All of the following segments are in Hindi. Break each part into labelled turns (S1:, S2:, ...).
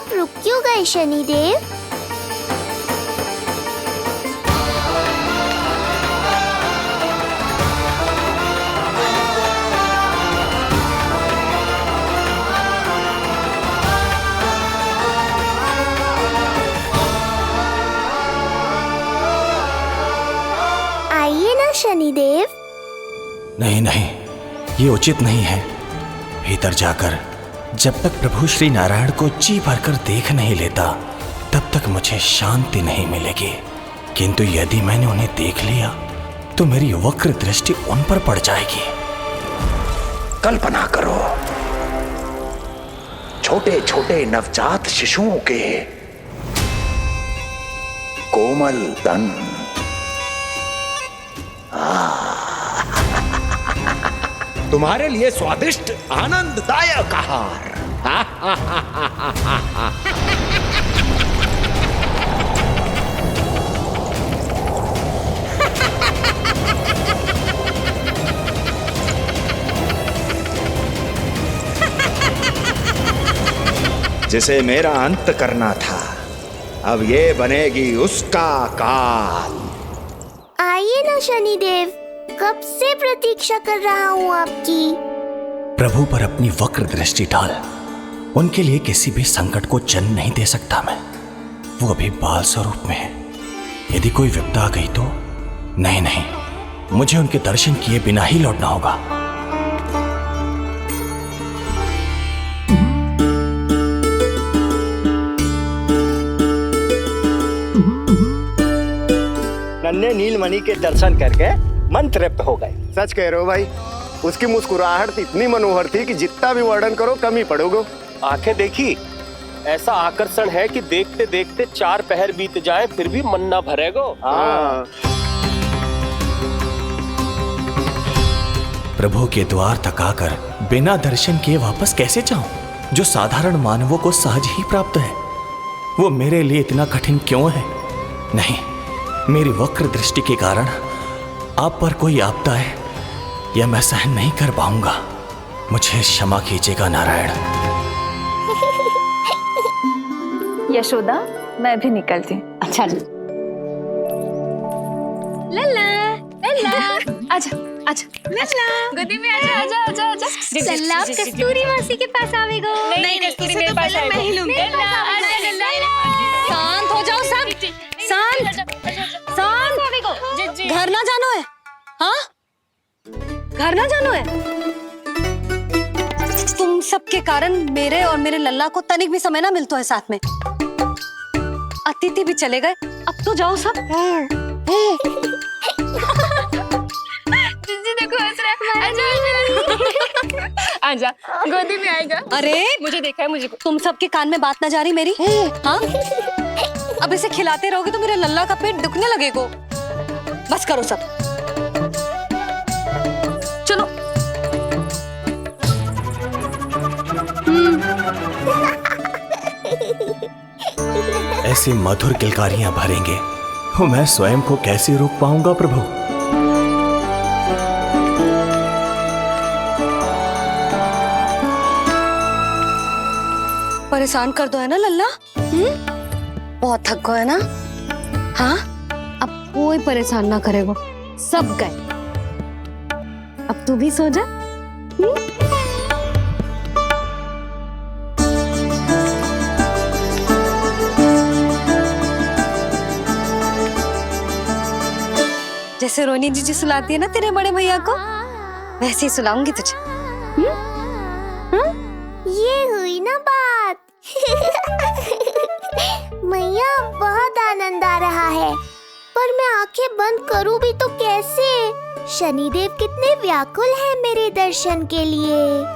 S1: आप रुक क्यों गए शनिदेव? आइए ना शनिदेव।
S2: नहीं नहीं, ये उचित नहीं है। भीतर जाकर जब तक प्रभु श्री नारायण को जी भरकर देख नहीं लेता तब तक मुझे शांति नहीं मिलेगी। किंतु यदि मैंने उन्हें देख लिया तो मेरी वक्र दृष्टि उन पर पड़ जाएगी।
S3: कल्पना करो, छोटे छोटे नवजात शिशुओं के कोमल तन, तुम्हारे लिए स्वादिष्ट आनंददायक आहार। जिसे मेरा अंत करना था, अब ये बनेगी उसका काल।
S1: आइए ना शनिदेव, कब से प्रतीक्षा कर रहा हूँ आपकी।
S2: प्रभु पर अपनी वक्र दृष्टि डाल। उनके लिए किसी भी संकट को जन्म नहीं दे सकता मैं। वो अभी बाल स्वरूप में है। यदि कोई विपदा आ गई तो नहीं नहीं, मुझे उनके दर्शन किए बिना ही लौटना होगा।
S4: नन्हे नीलमणि के दर्शन करके मन तृप्त हो गए।
S5: सच कह रहे हो भाई, उसकी मुस्कुराहट इतनी मनोहर थी कि जितना भी वर्णन करो कम ही पड़ोगे।
S6: आंखें देखी, ऐसा आकर्षण है कि देखते देखते 4 पहर बीत जाए फिर भी मन ना भरेगो।
S5: हाँ।
S2: प्रभु के द्वार तक आकर बिना दर्शन किए वापस कैसे जाऊं, जो साधारण मानवों को सहज ही प्राप्त है। वो मेरे लिए इतना कठिन क्यों है? नहीं, मेरी वक्र दृष्टि के कारण आप पर कोई आपदा है या मैं सहन नहीं कर पाऊंगा। मुझे क्षमा कीजिएगा नारायण।
S7: यशोदा, मैं भी निकलती हूँ।
S8: अच्छा जी।
S7: लल्ला, लल्ला, आजा, आजा, लल्ला, गोदी में आजा, आजा, आजा, आजा। लल्ला, कस्तूरी मासी के पास आवेगो। नहीं, कस्तूरी मेरे पास आएगा। मैं ही लूंगी। लल्ला, आजा, लल्ला।
S8: शांत हो जाओ सब, शांत, शांत। घर ना जानो है? हाँ, घर ना जानो है? तुम सबके कारण मेरे और मेरे लल्ला को तनिक भी समय ना मिलता है साथ में। अतिथि भी चले गए, अब तो जाओ सब।
S7: जिजी देखो हंस रहा है। आजा, आजा, गोदी में आएगा।
S8: अरे
S7: मुझे देखा है, मुझे।
S8: तुम सबके कान में बात ना जा रही मेरी? हाँ, अब इसे खिलाते रहोगे तो मेरे लल्ला का पेट दुखने लगेगा। बस करो सब, चलो।
S2: ऐसी मधुर किलकारियां भरेंगे तो मैं स्वयं को कैसे रोक पाऊंगा प्रभु?
S8: परेशान कर दो है ना लल्ला? बहुत थक गए ना? हाँ, अब कोई परेशान ना करेगा, सब गए। अब तू भी सो जा। जैसे रोनी जीजी सुलाती है ना तेरे बड़े भैया को, वैसे ही सुलाऊंगी तुझे।
S1: ये हुई ना बात। मैया, बहुत आनंद आ रहा है, पर मैं आंखें बंद करूं भी तो कैसे? शनिदेव कितने व्याकुल हैं मेरे दर्शन के लिए।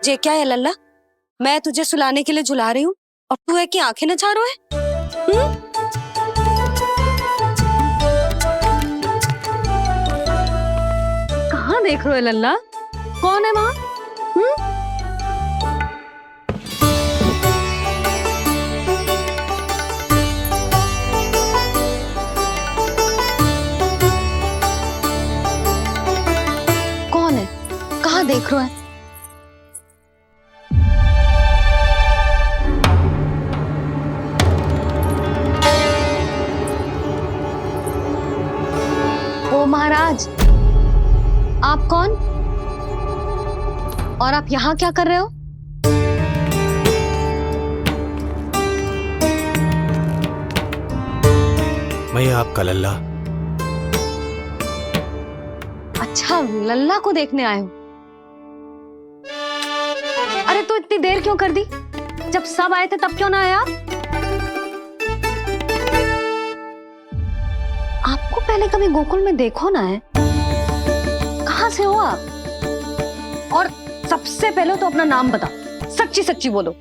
S8: ये क्या है लल्ला? मैं तुझे सुलाने के लिए झुला रही हूँ और तू है कि आंखें नचा रहा है? कहाँ देख रहे हो लल्ला? कौन है वहाँ? कौन है? कहाँ देख रहे हो? ओ महाराज, आप कौन? और आप यहाँ क्या कर रहे हो?
S2: मैं आपका लल्ला।
S8: अच्छा, लल्ला को देखने आए हो? अरे तो इतनी देर क्यों कर दी? जब सब आए थे तब क्यों ना आए आप? आपको पहले कभी गोकुल में देखो ना है? कहाँ से हो आप? और सबसे पहले तो अपना नाम बताओ, सच्ची सच्ची बोलो।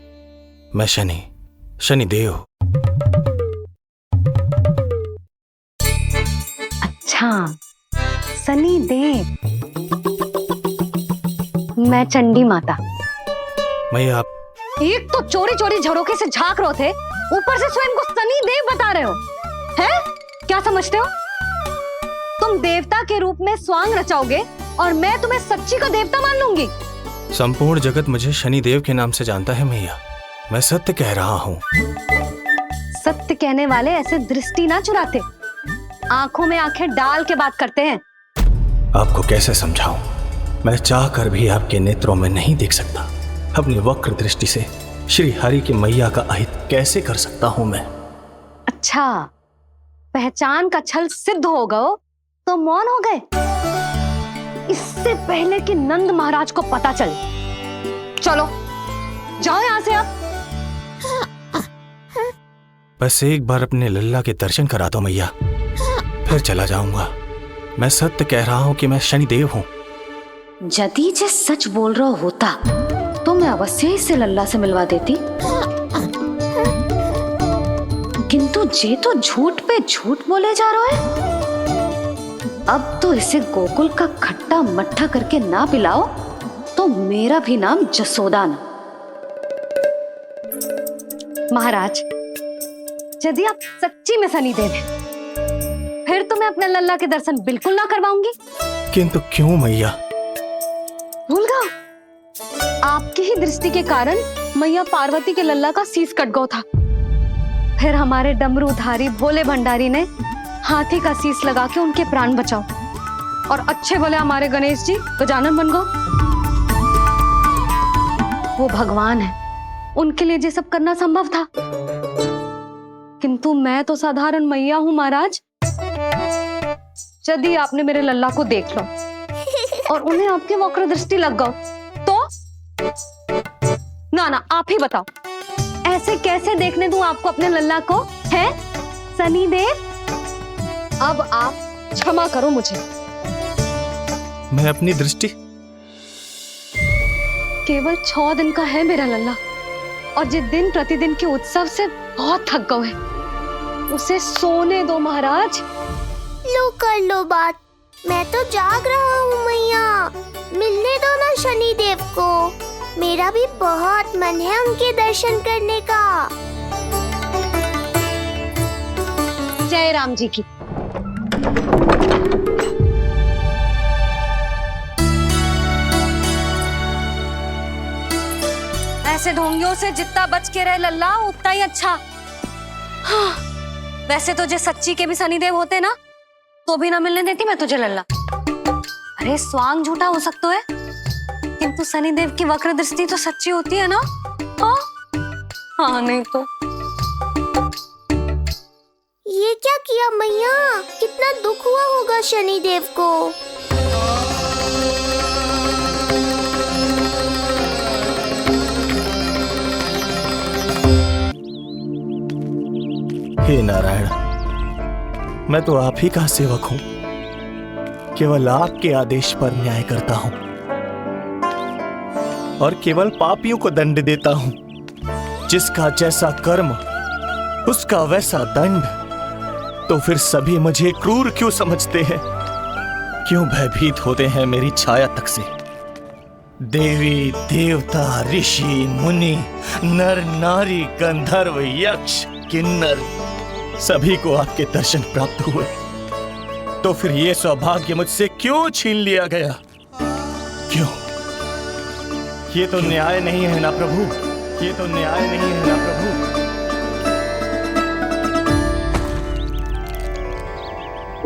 S2: मैं शनिदेव।
S8: अच्छा, सनी देव। मैं चंडी माता।
S2: मैं आप
S8: एक तो चोरी चोरी झरोखे से झांक रहे थे, ऊपर से स्वयं को सनी देव बता रहे हो, हैं? क्या समझते हो? तुम देवता के रूप में स्वांग रचाओगे और मैं तुम्हें सच्ची का देवता मान लूंगी?
S2: संपूर्ण जगत मुझे शनिदेव के नाम से जानता है मैया। मैं सत्य कह रहा हूँ।
S8: सत्य कहने वाले ऐसे दृष्टि ना चुराते, आंखों में आंखें डाल के बात करते हैं।
S2: आपको कैसे समझाऊं? मैं चाह कर भी आपके नेत्रों में नहीं देख सकता। अपनी वक्र दृष्टि से श्री हरि की मैया का अहित कैसे कर सकता हूं मैं?
S8: अच्छा, पहचान का छल सिद्ध हो गया तो मौन हो गए? इससे पहले कि नंद महाराज को पता चले। चलो जाओ यहां से आप।
S2: बस एक बार अपने लल्ला के दर्शन करा दो मैया, फिर चला जाऊंगा। मैं सत्य कह रहा हूं कि मैं शनिदेव हूं।
S8: यदि जे सच बोल रहा होता तो मैं अवश्य इसे लल्ला से मिलवा देती, किंतु जे तो झूठ पे झूठ बोले जा रहा है। अब तो इसे गोकुल का खट्टा मट्ठा करके ना पिलाओ तो मेरा भी नाम जसोदा ना। महाराज, यदि आप सच्ची में शनिदेव हैं, फिर तो मैं अपने लल्ला के दर्शन बिल्कुल ना करवाऊंगी।
S2: किंतु क्यों मैया?
S8: भूल गया? आपकी ही दृष्टि के कारण मैया पार्वती के लल्ला का शीश कट गया था। फिर हमारे डमरूधारी भोले भंडारी ने हाथी का शीश लगा के उनके प्राण बचाओ, और अच्छे भले हमारे गणेश जी गजानन बन गए। वो भगवान है, उनके लिए ये सब करना संभव था, किंतु मैं तो साधारण मैया हूं महाराज। यदि आपने मेरे लल्ला को देख लो और उन्हें आपकी वक्र दृष्टि लग गई तो? ना आप ही बताओ, ऐसे कैसे देखने दूं आपको अपने लल्ला को, है शनिदेव? अब आप क्षमा करो मुझे।
S2: मैं अपनी दृष्टि
S8: केवल 6 दिन का है मेरा लल्ला, और जिस दिन प्रतिदिन के उत्सव से बहुत थक गए, उसे सोने दो महाराज।
S1: लो कर लो बात, मैं तो जाग रहा हूँ मैया। मिलने दो ना शनिदेव को, मेरा भी बहुत मन है उनके दर्शन करने का।
S8: जय राम जी की। ऐसे ढोंगियों से जितना बच के रहे लल्ला उतना ही अच्छा। हाँ, वैसे तो जे सच्ची के भी शनिदेव होते ना तो भी ना मिलने देती मैं तुझे लल्ला। अरे स्वांग झूठा हो सकता है, किंतु शनिदेव की वक्र दृष्टि तो सच्ची होती है ना? हाँ, हाँ नहीं तो।
S1: ये क्या किया मैया? कितना दुख हुआ होगा शनिदेव को।
S2: हे नारायण, मैं तो आप ही का सेवक हूं, केवल आपके आदेश पर न्याय करता हूं। और केवल पापियों को दंड देता हूं। जिसका जैसा कर्म उसका वैसा दंड। तो फिर सभी मुझे क्रूर क्यों समझते हैं? क्यों भयभीत होते हैं मेरी छाया तक से? देवी देवता ऋषि मुनि नर नारी गंधर्व यक्ष किन्नर सभी को आपके दर्शन प्राप्त हुए। तो फिर ये सौभाग्य मुझसे क्यों छीन लिया गया? क्यों? ये तो न्याय नहीं है ना प्रभु, ये तो न्याय नहीं है ना प्रभु।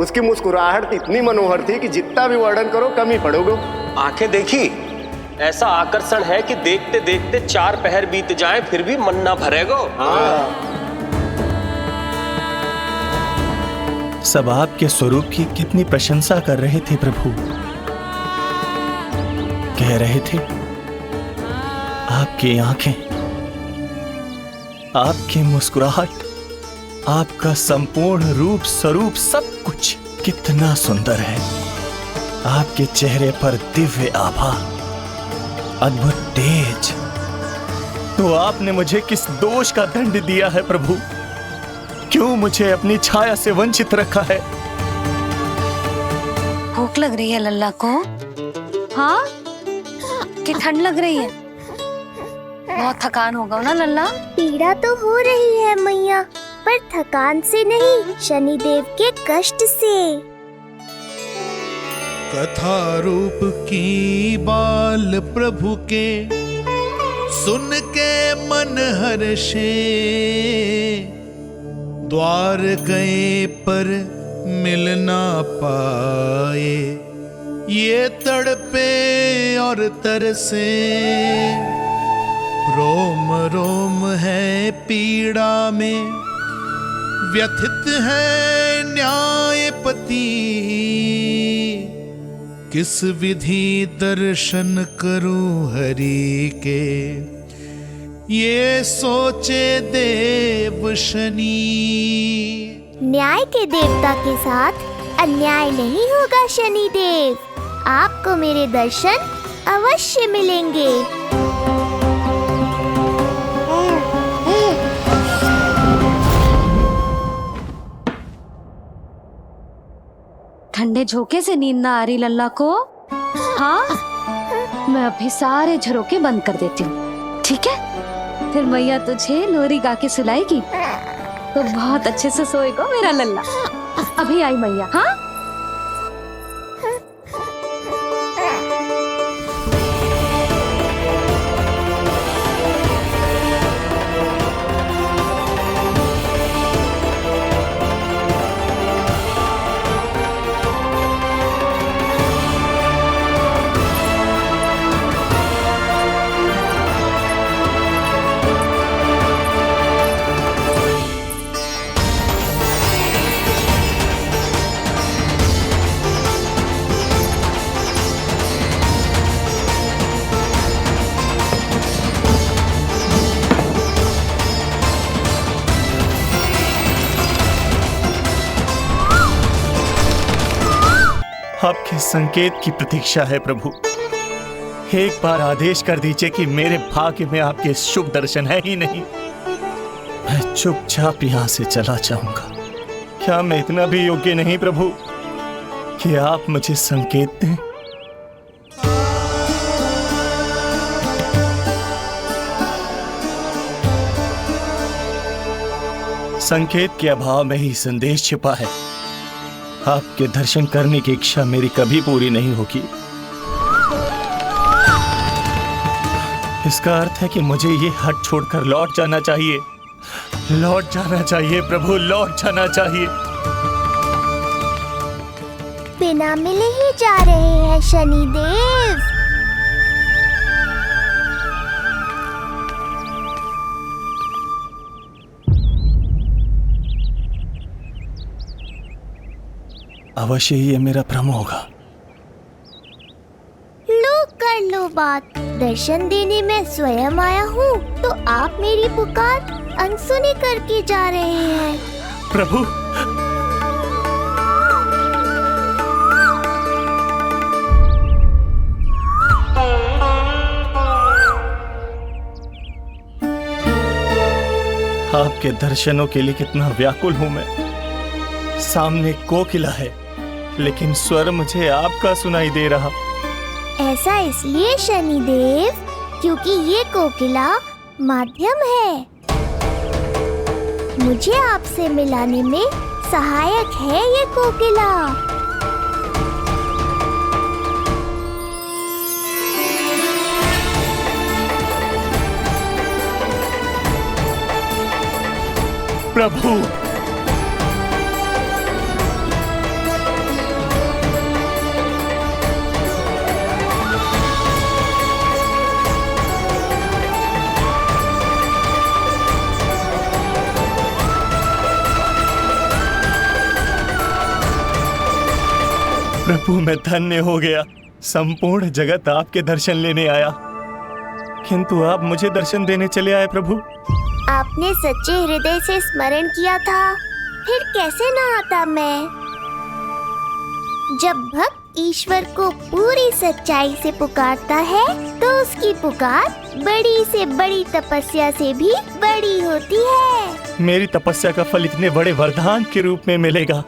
S5: उसकी मुस्कुराहट इतनी मनोहर थी कि जितना भी वर्णन करो कम ही पड़ोगे।
S6: आंखें देखी, ऐसा आकर्षण है कि देखते देखते 4 पहर बीत जाएं फिर भी मन ना भरेगो।
S2: सब आपके स्वरूप की कितनी प्रशंसा कर रहे थे प्रभु। कह रहे थे आपकी आंखें, आपकी मुस्कुराहट, आपका संपूर्ण रूप स्वरूप सब कुछ कितना सुंदर है। आपके चेहरे पर दिव्य आभा, अद्भुत तेज। तो आपने मुझे किस दोष का दंड दिया है प्रभु? क्यों मुझे अपनी छाया से वंचित रखा है?
S8: भूख लग रही है लल्ला को? हाँ, कि ठंड लग रही है? बहुत थकान होगा ना लल्ला?
S1: पीड़ा तो हो रही है मैया, पर थकान से नहीं, शनिदेव के कष्ट से।
S9: कथा रूप की बाल प्रभु के सुन के मन हर्षे, द्वार गए पर मिल ना पाए, ये तड़पे और तरसे, रोम रोम है पीड़ा में, व्यथित है न्यायपति, किस विधि दर्शन करूं हरि के, ये सोचे देव शनि।
S1: न्याय के देवता के साथ अन्याय नहीं होगा शनिदेव। आपको मेरे दर्शन अवश्य मिलेंगे।
S8: ठंडे झोंके से नींद ना आ रही लल्ला को? हाँ, मैं अभी सारे झरोके बंद कर देती हूँ, ठीक है? फिर मैया तुझे लोरी गा के सुलाएगी तो बहुत अच्छे से सोएगा मेरा लल्ला। अभी आई मैया। हाँ,
S2: आपके संकेत की प्रतीक्षा है प्रभु। एक बार आदेश कर दीजिए कि मेरे भाग्य में आपके शुभ दर्शन है ही नहीं, मैं चुपचाप यहां से चला जाऊंगा। क्या मैं इतना भी योग्य नहीं प्रभु कि आप मुझे संकेत दें? संकेत के अभाव में ही संदेश छिपा है। आपके दर्शन करने की इच्छा मेरी कभी पूरी नहीं होगी। इसका अर्थ है कि मुझे ये हट छोड़कर लौट जाना चाहिए। लौट जाना चाहिए प्रभु, लौट जाना चाहिए।
S1: बिना मिले ही जा रहे हैं शनिदेव।
S2: अवश्य ही ये मेरा भ्रम होगा।
S1: लो कर लो बात। दर्शन देने मैं स्वयं आया हूँ, तो आप मेरी पुकार अनसुनी करके जा रहे हैं।
S2: प्रभु, आपके दर्शनों के लिए कितना व्याकुल हूं मैं। सामने कोकिला है, लेकिन स्वर मुझे आपका सुनाई दे रहा।
S1: ऐसा इसलिए शनिदेव क्योंकि ये कोकिला माध्यम है, मुझे आपसे मिलाने में सहायक है ये कोकिला।
S2: प्रभु, प्रभु मैं धन्य हो गया। संपूर्ण जगत आपके दर्शन लेने आया, किंतु आप मुझे दर्शन देने चले आए। प्रभु,
S1: आपने सच्चे हृदय से स्मरण किया था, फिर कैसे ना आता मैं। जब भक्त ईश्वर को पूरी सच्चाई से पुकारता है तो उसकी पुकार बड़ी से बड़ी तपस्या से भी बड़ी होती है।
S2: मेरी तपस्या का फल इतने बड़े वरदान के रूप में मिलेगा,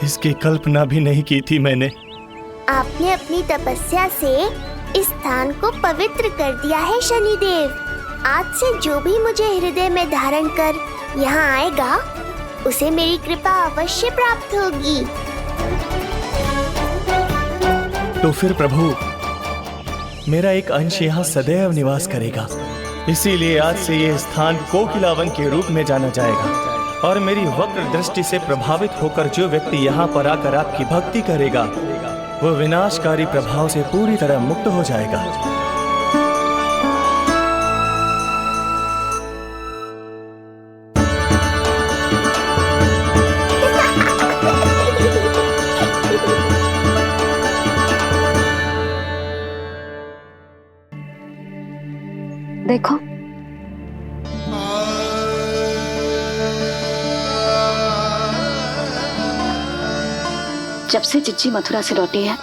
S2: इसकी कल्पना भी नहीं की थी मैंने।
S1: आपने अपनी तपस्या से इस स्थान को पवित्र कर दिया है शनिदेव। आज से जो भी मुझे हृदय में धारण कर यहाँ आएगा, उसे मेरी कृपा अवश्य प्राप्त होगी।
S2: तो फिर प्रभु, मेरा एक अंश यहाँ सदैव निवास करेगा, इसीलिए आज से ये स्थान कोकिलावन के रूप में जाना जाएगा। और मेरी वक्र दृष्टि से प्रभावित होकर जो व्यक्ति यहाँ पर आकर आपकी भक्ति करेगा, वो विनाशकारी प्रभाव से पूरी तरह मुक्त हो जाएगा।
S8: देखो,
S10: जब से चिच्ची मथुरा से लौटी है,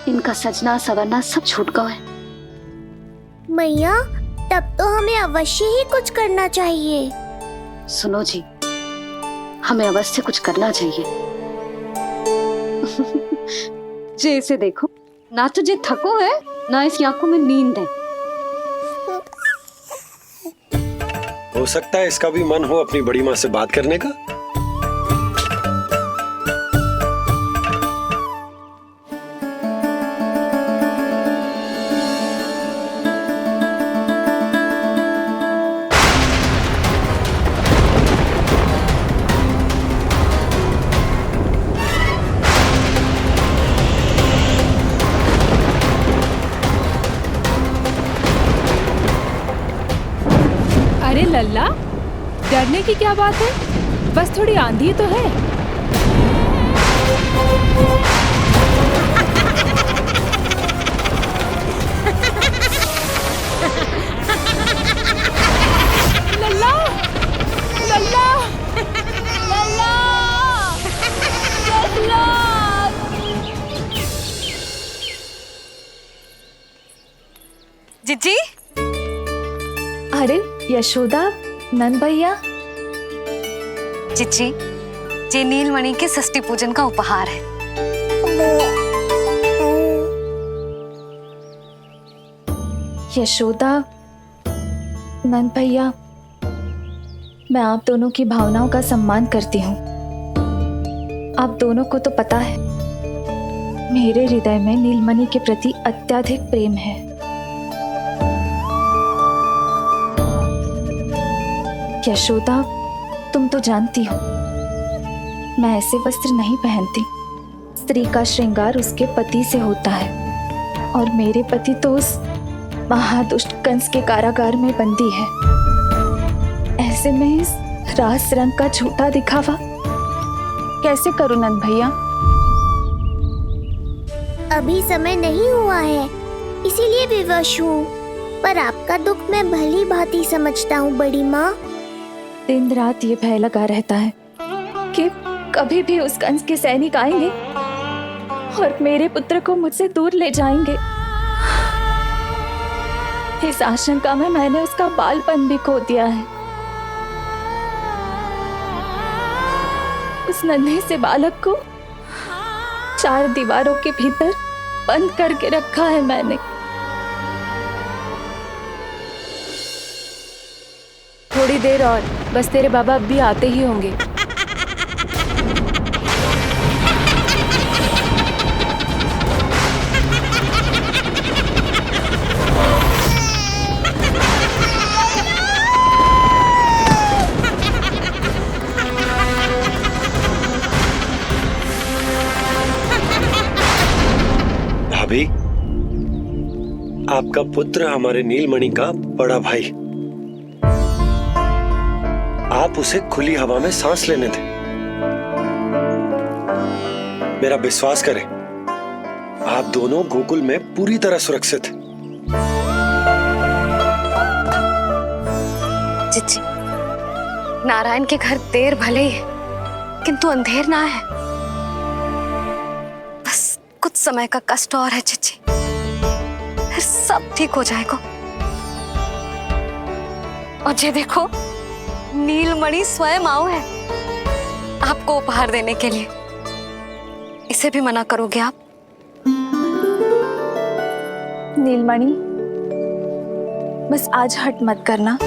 S10: इनका सजना सवरना सब छूट गया है।
S1: मैया, तब तो हमें अवश्य ही कुछ करना चाहिए।
S10: सुनो जी, हमें अवश्य कुछ करना चाहिए।
S8: जे इसे देखो, ना तो जे थको है, ना इसकी आंखों में नींद है।
S11: हो सकता है इसका भी मन हो अपनी बड़ी माँ से बात करने का।
S7: अरे लल्ला, डरने की क्या बात है, बस थोड़ी आंधी तो है। लल्ला, लल्ला, लल्ला, लल्ला।
S8: जिज्जी,
S7: अरे यशोदा, नंद भैया।
S8: चिच्ची, ये नीलमणि के षष्ठी पूजन का उपहार है।
S7: यशोदा, नंद भैया, मैं आप दोनों की भावनाओं का सम्मान करती हूँ। आप दोनों को तो पता है, मेरे हृदय में नीलमणि के प्रति अत्यधिक प्रेम है। यशोदा, तुम तो जानती हो, मैं ऐसे वस्त्र नहीं पहनती। स्त्री का श्रृंगार उसके पति से होता है, और मेरे पति तो उस महादुष्ट कंस के कारागार में बंदी है। ऐसे में इस रास रंग का झूठा दिखावा कैसे करूं नंद भैया?
S1: अभी समय नहीं हुआ है, इसीलिए विवश हूँ। पर आपका दुख मैं भली भांति समझता हूँ बड़ी माँ।
S7: दिन रात ये भय लगा रहता है कि कभी भी उस कंस के सैनिक आएंगे और मेरे पुत्र को मुझसे दूर ले जाएंगे। इस आशंका में मैंने उसका बालपन भी खो दिया है। उस नन्हे से बालक को 4 दीवारों के भीतर बंद करके रखा है मैंने। थोड़ी देर और, बस तेरे बाबा अब भी आते ही होंगे।
S11: भाभी, आपका पुत्र हमारे नीलमणि का बड़ा भाई। आप उसे खुली हवा में सांस लेने दें। मेरा विश्वास करें, आप दोनों गोकुल में पूरी तरह सुरक्षित हैं।
S8: चिच्ची, नारायण के घर देर भले ही है, किंतु अंधेर ना है। बस कुछ समय का कष्ट और है चिच्ची, फिर सब ठीक हो जाएगा। और ये देखो, नीलमणि स्वयं आओ है आपको उपहार देने के लिए। इसे भी मना करोगे आप?
S7: नीलमणि, बस आज हट मत करना।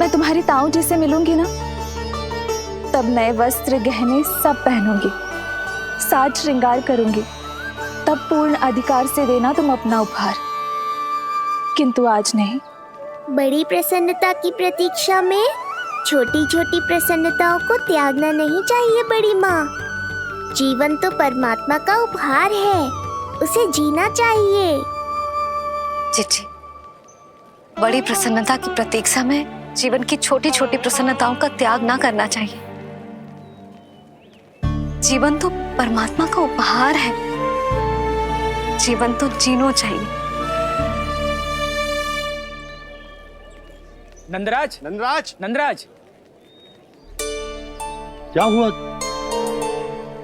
S7: मैं तुम्हारी ताऊ जी से मिलूंगी ना, तब नए वस्त्र गहने सब पहनूंगी, साज श्रृंगार करूंगी, तब पूर्ण अधिकार से देना तुम अपना उपहार, किंतु आज नहीं।
S1: बड़ी प्रसन्नता की प्रतीक्षा में छोटी छोटी प्रसन्नताओं को त्यागना नहीं चाहिए बड़ी माँ। जीवन तो परमात्मा का उपहार है, उसे जीना चाहिए।
S8: चिच्ची, बड़ी प्रसन्नता की प्रतीक्षा में जीवन की छोटी छोटी प्रसन्नताओं का त्याग ना करना चाहिए। जीवन तो परमात्मा का उपहार है, जीवन तो जीना चाहिए।
S12: नंदराज,
S5: नंदराज,
S12: नंदराज,
S5: क्या हुआ?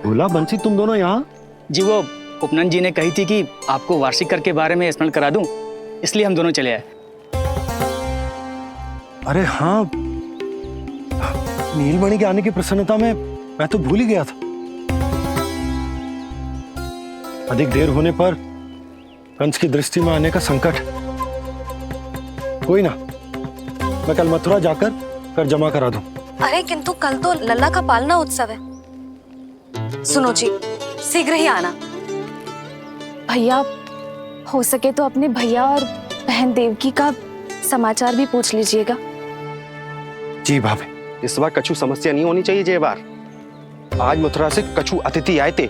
S5: भोला, बंसी, तुम दोनों यहाँ?
S12: जी वो उपनंद जी ने कही थी कि आपको वार्षिक कर के बारे में स्मरण करा दूं, इसलिए हम दोनों चले आए।
S11: अरे हाँ, नीलमणि के आने की प्रसन्नता में मैं तो भूल ही गया था। अधिक देर होने पर कंस की दृष्टि में आने का संकट। कोई ना, मैं कल मथुरा जाकर कर जमा करा दूं।
S8: अरे किंतु कल तो लल्ला का पालना उत्सव है। सुनो जी, शीघ्र ही आना।
S7: भैया, हो सके तो अपने भैया और बहन देवकी का समाचार भी पूछ लीजिएगा।
S11: जी भाभी।
S5: इस बार कछु समस्या नहीं होनी चाहिए। ये बार आज मथुरा से कछु अतिथि आए थे,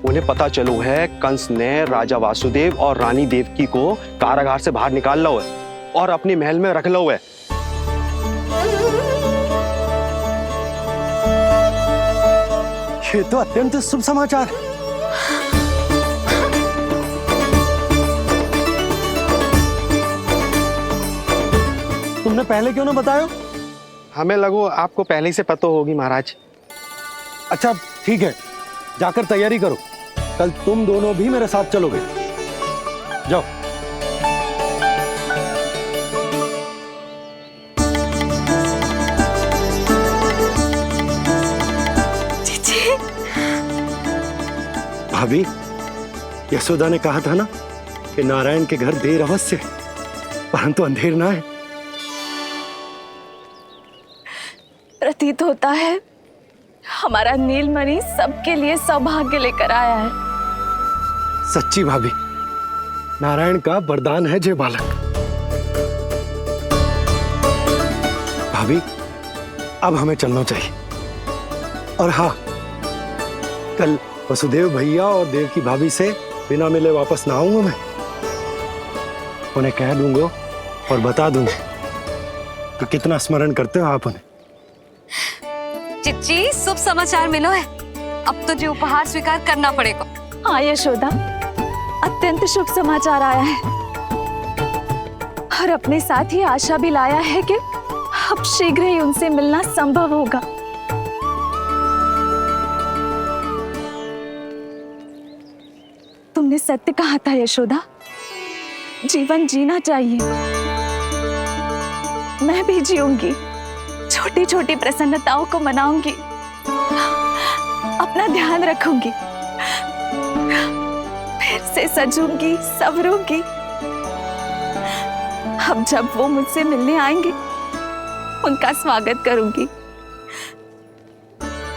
S5: उन्हें पता चलो है कंस ने राजा वासुदेव और रानी देवकी को कारागार से बाहर निकाल लो है और अपने महल में रख लो है। ये तो अत्यंत शुभ समाचार है। तुमने पहले क्यों ना बताया? हमें लगो आपको पहले ही से पता होगी महाराज।
S11: अच्छा ठीक है, जाकर तैयारी करो, कल तुम दोनों भी मेरे साथ चलोगे। जाओ। भाभी, यशोदा ने कहा था ना कि नारायण के घर देर अवश्य है, परंतु अंधेर ना है।
S7: प्रतीत होता है हमारा नीलमणि सबके लिए सौभाग्य लेकर आया है।
S11: सच्ची भाभी, नारायण का वरदान है जे बालक। भाभी, अब हमें चलना चाहिए। और हाँ, कल वसुदेव भैया और देवकी भाभी से बिना मिले वापस ना आऊंगा मैं। उन्हें कह दूंगा और बता दूंगा कि कितना स्मरण करते हो आप उन्हें।
S8: चिच्ची, शुभ समाचार मिलो है। अब तुझे उपहार स्वीकार करना पड़ेगा।
S7: हाँ यशोदा, अत्यंत शुभ समाचार आया है और अपने साथ ही आशा भी लाया है कि अब शीघ्र ही उनसे मिलना संभव होगा। तुमने सत्य कहा था यशोदा, जीवन जीना चाहिए। मैं भी जीऊंगी, छोटी छोटी प्रसन्नताओं को मनाऊंगी,
S13: अपना ध्यान रखूंगी, फिर से सजूंगी, संवरूंगी। अब जब वो मुझसे मिलने आएंगे, उनका स्वागत करूंगी।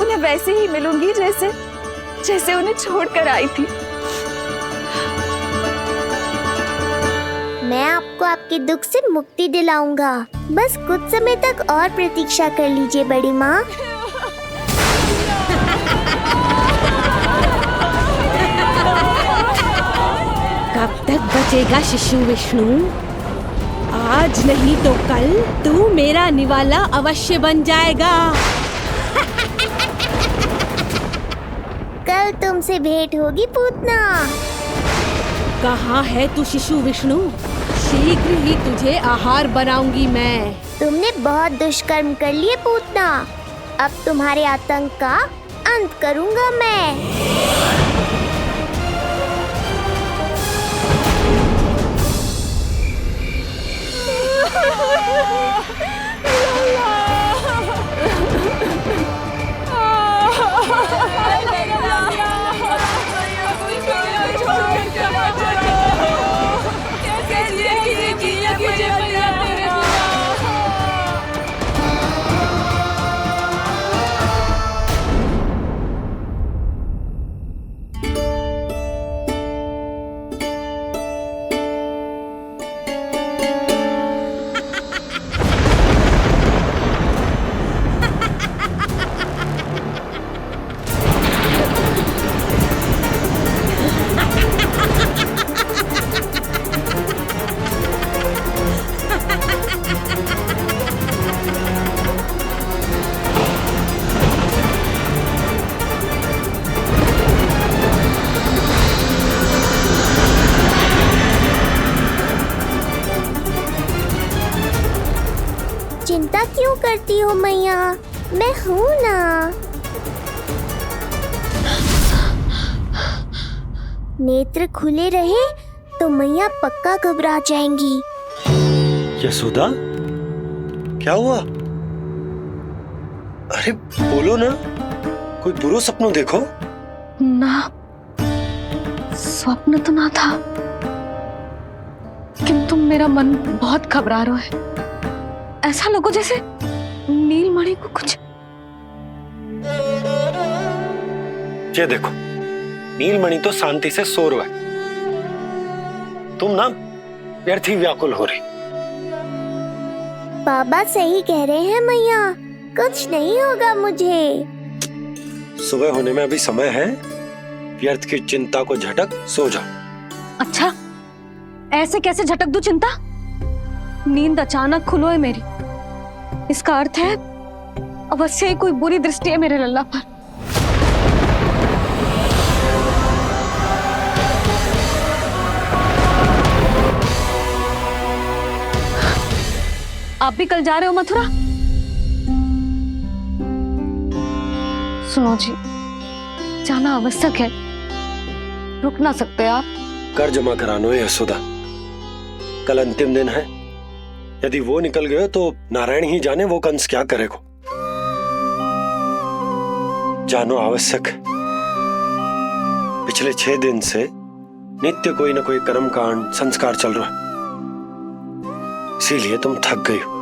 S13: उन्हें वैसे ही मिलूंगी जैसे उन्हें छोड़कर आई थी।
S1: मैं आपको आपके दुख से मुक्ति दिलाऊंगा। बस कुछ समय तक और प्रतीक्षा कर लीजिए बड़ी माँ।
S14: कब तक बचेगा शिशु विष्णु? आज नहीं तो कल तू मेरा निवाला अवश्य बन जाएगा।
S1: कल तुमसे भेंट होगी पूतना।
S14: कहाँ है तू शिशु विष्णु? शीघ्र ही तुझे आहार बनाऊंगी मैं।
S1: तुमने बहुत दुष्कर्म कर लिए पूतना। अब तुम्हारे आतंक का अंत करूंगा मैं। चिंता क्यों करती हो मैया? मैं हूँ ना। नेत्र खुले रहे तो मैया पक्का घबरा जाएंगी।
S11: यशोदा, क्या हुआ? अरे बोलो ना, कोई बुरा सपना देखो।
S8: ना, स्वप्न तो ना था, किंतु मेरा मन बहुत घबरा रहा है। ऐसा लगो जैसे नीलमणि को कुछ।
S11: ये देखो, नीलमणि तो शांति से सो रहा है, तुम ना व्यर्थ ही व्याकुल हो रही।
S1: बाबा सही कह रहे हैं मैया, कुछ नहीं होगा मुझे।
S11: सुबह होने में अभी समय है, व्यर्थ की चिंता को झटक सो जाओ।
S8: अच्छा, ऐसे कैसे झटक दूं चिंता? नींद अचानक खुलो है मेरी, इसका अर्थ है अवश्य ही कोई बुरी दृष्टि है मेरे लल्ला पर। आप भी कल जा रहे हो मथुरा? सुनो जी, जाना आवश्यक है, रुक ना सकते आप?
S11: कर जमा करानो है यशोदा, कल अंतिम दिन है। यदि वो निकल गए तो नारायण ही जाने वो कंस क्या करेगा। जानो आवश्यक। पिछले 6 दिन से नित्य कोई ना कोई कर्मकांड संस्कार चल रहा है, इसीलिए तुम थक गई हो।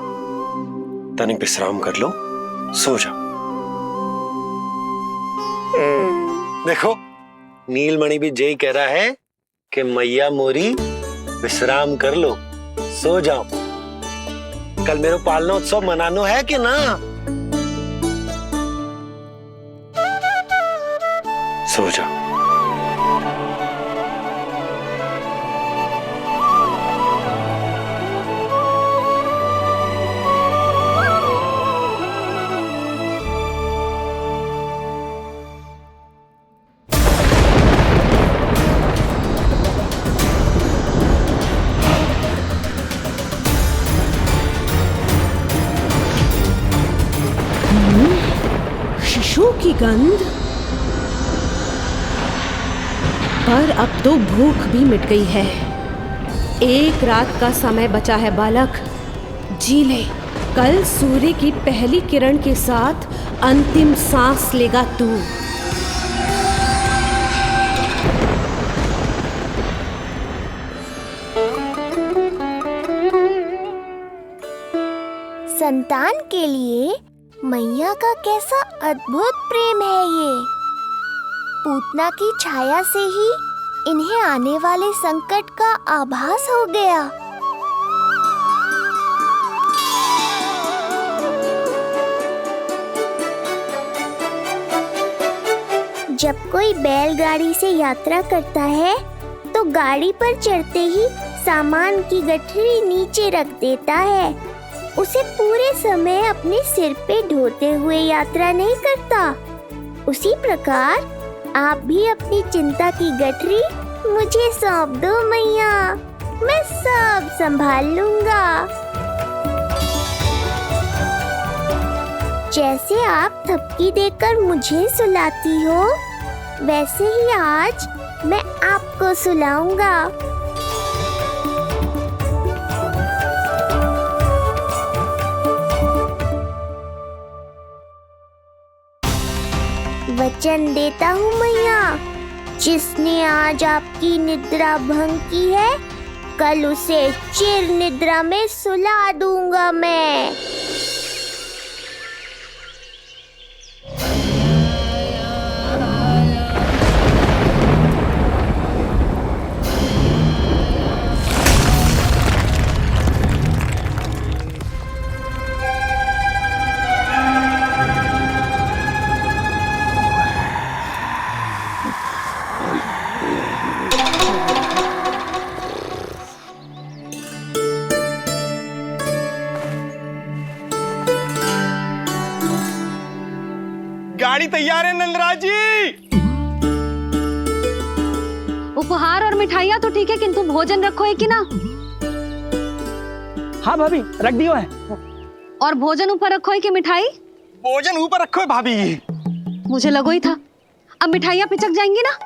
S11: तनिक विश्राम कर लो, सो जाओ। देखो, नीलमणि भी जय कह रहा है कि मैया मोरी विश्राम कर लो, सो जाओ। कल मेरा पालना उत्सव मनानो है कि ना? सो जाओ।
S14: शिशु की गंध, पर अब तो भूख भी मिट गई है। एक रात का समय बचा है बालक, जी ले। कल सूर्य की पहली किरण के साथ अंतिम सांस लेगा तू।
S1: संतान के लिए मैया का कैसा अद्भुत प्रेम है ये। पूतना की छाया से ही इन्हें आने वाले संकट का आभास हो गया। जब कोई बैलगाड़ी से यात्रा करता है तो गाड़ी पर चढ़ते ही सामान की गठरी नीचे रख देता है। उसे पूरे समय अपने सिर पे ढोते हुए यात्रा नहीं करता। उसी प्रकार आप भी अपनी चिंता की गठरी मुझे सौंप दो मैया, मैं सब संभाल लूंगा। जैसे आप थपकी देकर मुझे सुलाती हो, वैसे ही आज मैं आपको सुलाऊंगा। वचन देता हूँ मैया, जिसने आज आपकी निद्रा भंग की है, कल उसे चिर निद्रा में सुला दूंगा मैं।
S5: गाड़ी तैयार है नंदराज जी।
S8: उपहार और मिठाइयाँ तो ठीक है, किंतु भोजन रखो है कि ना?
S12: हाँ भाभी, रख दियो है।
S8: और भोजन ऊपर रखो है कि मिठाई?
S5: भोजन ऊपर रखो है भाभी।
S8: मुझे लगो ही था, अब मिठाइयाँ पिचक जाएंगी ना?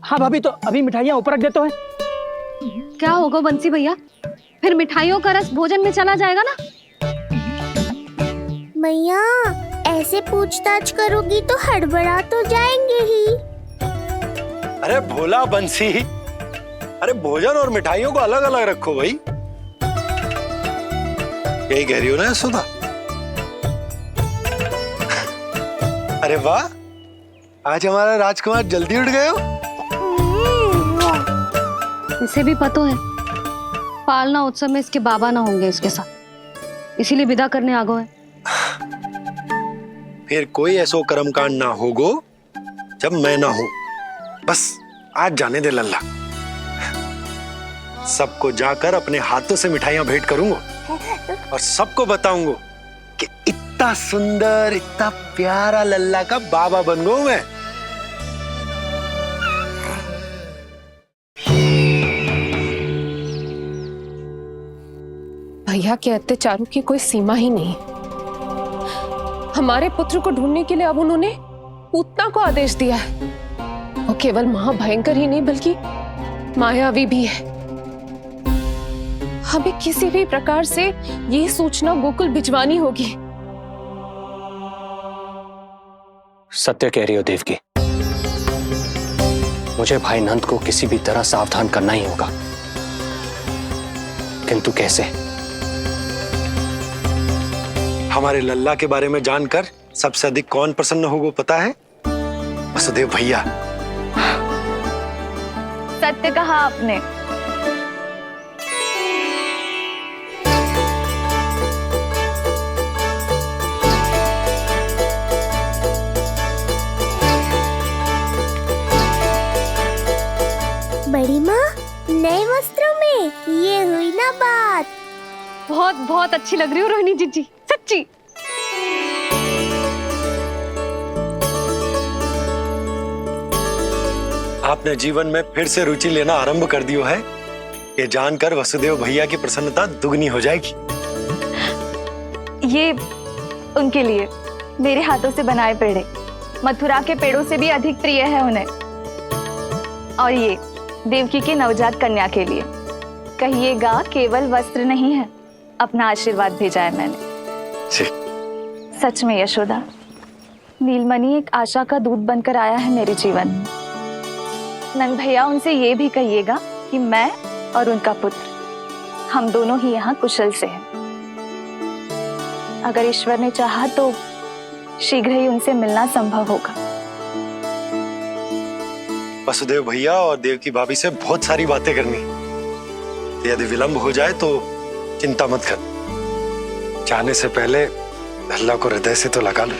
S12: हाँ भाभी, तो अभी मिठाइयाँ ऊपर रख देते हैं।
S8: क्या होगा बंसी भैया, फिर मिठाइयों का रस भोजन में चला जाएगा ना?
S1: मैया ऐसे पूछताछ करोगी तो हड़बड़ा तो जाएंगे ही।
S11: अरे भोला बंसी, अरे भोजन और मिठाइयों को अलग अलग रखो भाई। यही कह रही हो ना सुधा? अरे वाह, आज हमारा राजकुमार जल्दी उठ गए हो।
S8: इसे भी पता है पालना उत्सव में इसके बाबा ना होंगे इसके साथ, इसीलिए विदा करने आ गए।
S11: फिर कोई ऐसो कर्मकांड ना होगो जब मैं ना हूं। बस आज जाने दे लल्ला, सबको जाकर अपने हाथों से मिठाइयां भेंट करूंगा और सबको बताऊंगा कि इतना सुंदर, इतना प्यारा लल्ला का बाबा बन गया मैं।
S15: भैया के अत्याचारों की कोई सीमा ही नहीं। हमारे पुत्र को ढूंढने के लिए अब उन्होंने पूतना को आदेश दिया है। वो केवल महाभयंकर ही नहीं बल्कि मायावी भी है। हमें किसी भी प्रकार से ये सूचना गोकुल भिजवानी होगी।
S6: सत्य कह रही हो देवकी, मुझे भाई नंद को किसी भी तरह सावधान करना ही होगा, किंतु कैसे?
S11: हमारे लल्ला के बारे में जानकर सबसे अधिक कौन प्रसन्न होगा पता है? वसुदेव भैया।
S13: सत्य कहा आपने।
S1: बड़ी माँ, नए वस्त्रों में ये हुई ना बात।
S8: बहुत बहुत अच्छी लग रही हो रोहिणी जीजी, सच्ची।
S11: आपने जीवन में फिर से रुचि लेना आरंभ कर दियो है, ये जानकर वसुदेव भैया की प्रसन्नता दुगनी हो जाएगी।
S13: ये उनके लिए मेरे हाथों से बनाए पेड़े मथुरा के पेड़ों से भी अधिक प्रिय है उन्हें। और ये देवकी के नवजात कन्या के लिए कहिएगा केवल वस्त्र नहीं है, अपना आशीर्वाद भेजा है मैंने। सच में यशोदा, नीलमणि एक आशा का दूत बनकर आया है मेरे जीवन में। नंद भैया, उनसे ये भी कहिएगा कि मैं और उनका पुत्र हम दोनों ही यहाँ कुशल से हैं। अगर ईश्वर ने चाहा तो शीघ्र ही उनसे मिलना संभव होगा।
S11: वसुदेव भैया और देव की भाभी से बहुत सारी बातें करनी, यदि विलंब हो जाए तो चिंता मत कर। जाने से पहले अल्लाह को हृदय से तो लगा लो।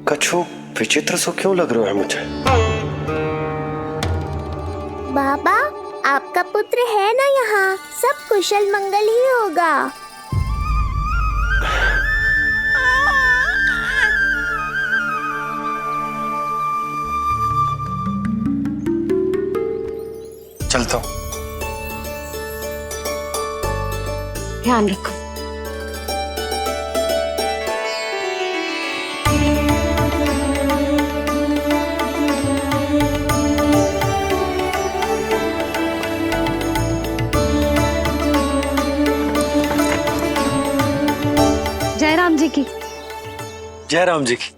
S11: कछु विचित्र सो क्यों लग रहा है मुझे?
S1: बाबा, आपका पुत्र है ना यहाँ, सब कुशल मंगल ही होगा।
S11: चलता हूँ।
S8: ध्यान रखो। जय राम जी की।
S11: जय राम जी की।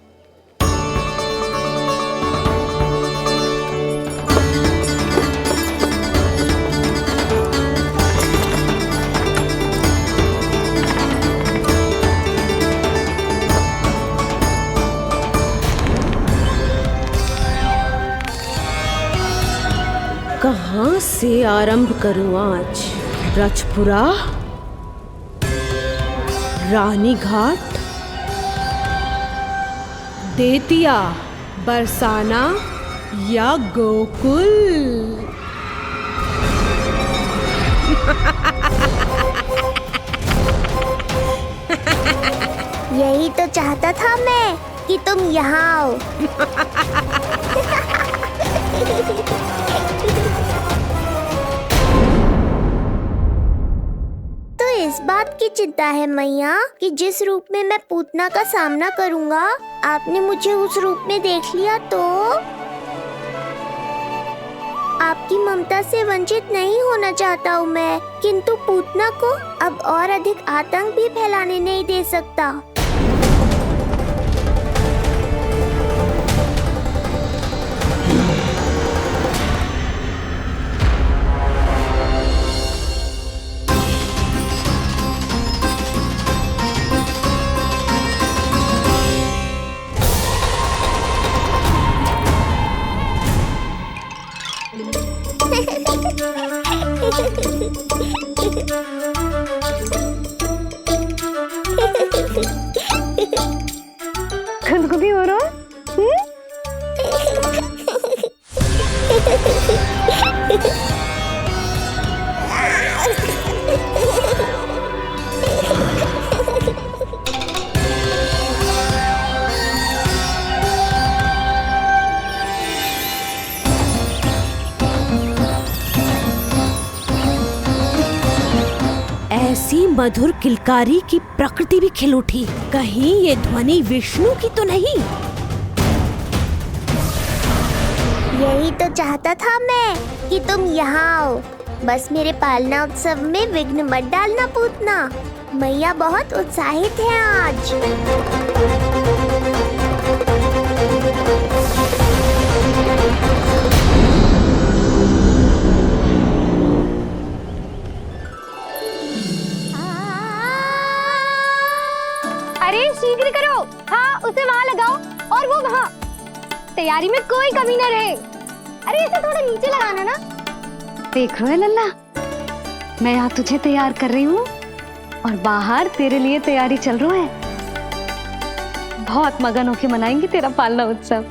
S14: कहाँ से आरंभ करूं आज? ब्रजपुरा, रानी घाट, देतिया, बरसाना या गोकुल?
S1: यही तो चाहता था मैं कि तुम यहाँ आओ। तो इस बात की चिंता है मैया कि जिस रूप में मैं पूतना का सामना करूँगा, आपने मुझे उस रूप में देख लिया तो आपकी ममता से वंचित नहीं होना चाहता हूँ मैं, किंतु पूतना को अब और अधिक आतंक भी फैलाने नहीं दे सकता।
S13: गुदगुदी हो रहा
S14: ऐसी मधुर किलकारी की प्रकृति भी खिल उठी। कहीं ये ध्वनि विष्णु की तो नहीं?
S1: यही तो चाहता था मैं कि तुम यहाँ आओ। बस मेरे पालना उत्सव में विघ्न मत डालना पूतना। मैया बहुत उत्साहित है आज।
S7: अरे शीघ्र करो, हाँ उसे वहाँ लगाओ और वो वहाँ। तैयारी में कोई कमी न रहे। अरे इसे थोड़ा नीचे लगाना ना।
S8: देख रहे हो लल्ला, मैं यहाँ तुझे तैयार कर रही हूँ और बाहर तेरे लिए तैयारी चल रही है। बहुत मगन होके मनाएंगे तेरा पालना उत्सव।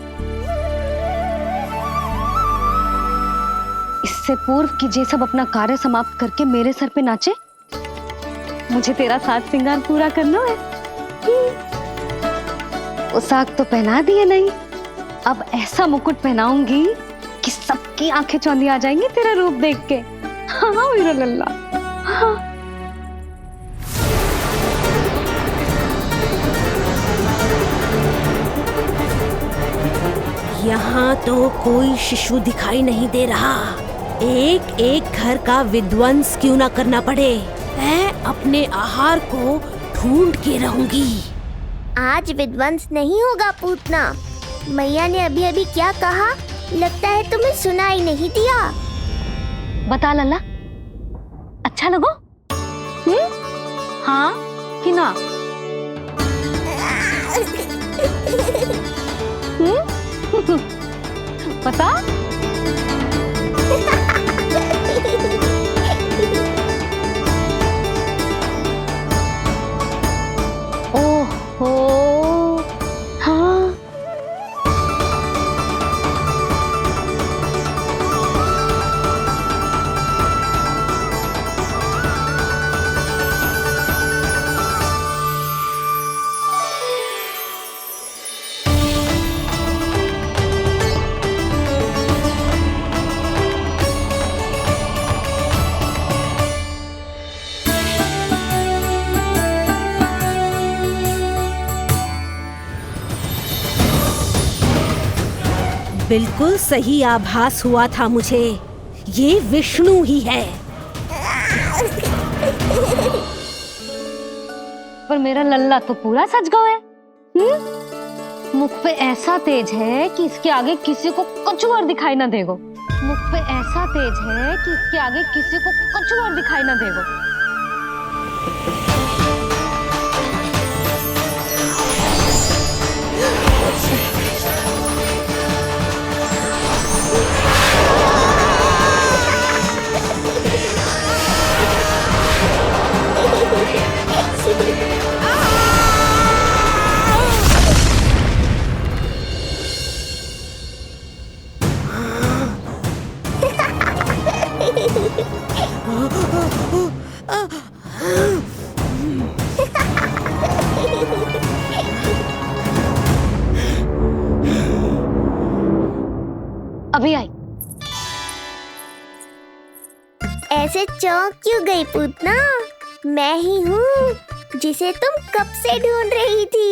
S8: इससे पूर्व कि जे सब अपना कार्य समाप्त करके मेरे सर पे नाचे, मुझे तेरा साज श्रृंगार पूरा करना है। पोशाक तो पहना दिए नहीं, अब ऐसा मुकुट पहनाऊंगी कि सबकी आंखें चौंधी आ जाएंगी तेरा रूप देख के। हाँ मेरा लल्ला। हाँ।
S14: यहाँ तो कोई शिशु दिखाई नहीं दे रहा। एक एक घर का विध्वंस क्यों ना करना पड़े, मैं अपने आहार को ढूंढ के रहूंगी।
S1: आज विध्वंस नहीं होगा पूतना। मैया ने अभी अभी क्या कहा, लगता है तुम्हें सुनाई नहीं दिया।
S8: बता लल्ला, अच्छा लगो? हाँ कि ना? बता। ओहो, हाँ।
S14: बिल्कुल सही आभास हुआ था मुझे, ये विष्णु ही है।
S8: पर मेरा लल्ला तो पूरा सज गया है। मुख पे ऐसा तेज है कि इसके आगे किसी को कुछ और दिखाई ना देगो। मुख पे ऐसा तेज है कि इसके आगे किसी को कुछ और दिखाई ना देगो। अभी आई।
S1: ऐसे चौंक क्यों गई पूतना? मैं ही हूँ जिसे तुम कब से ढूंढ रही थी।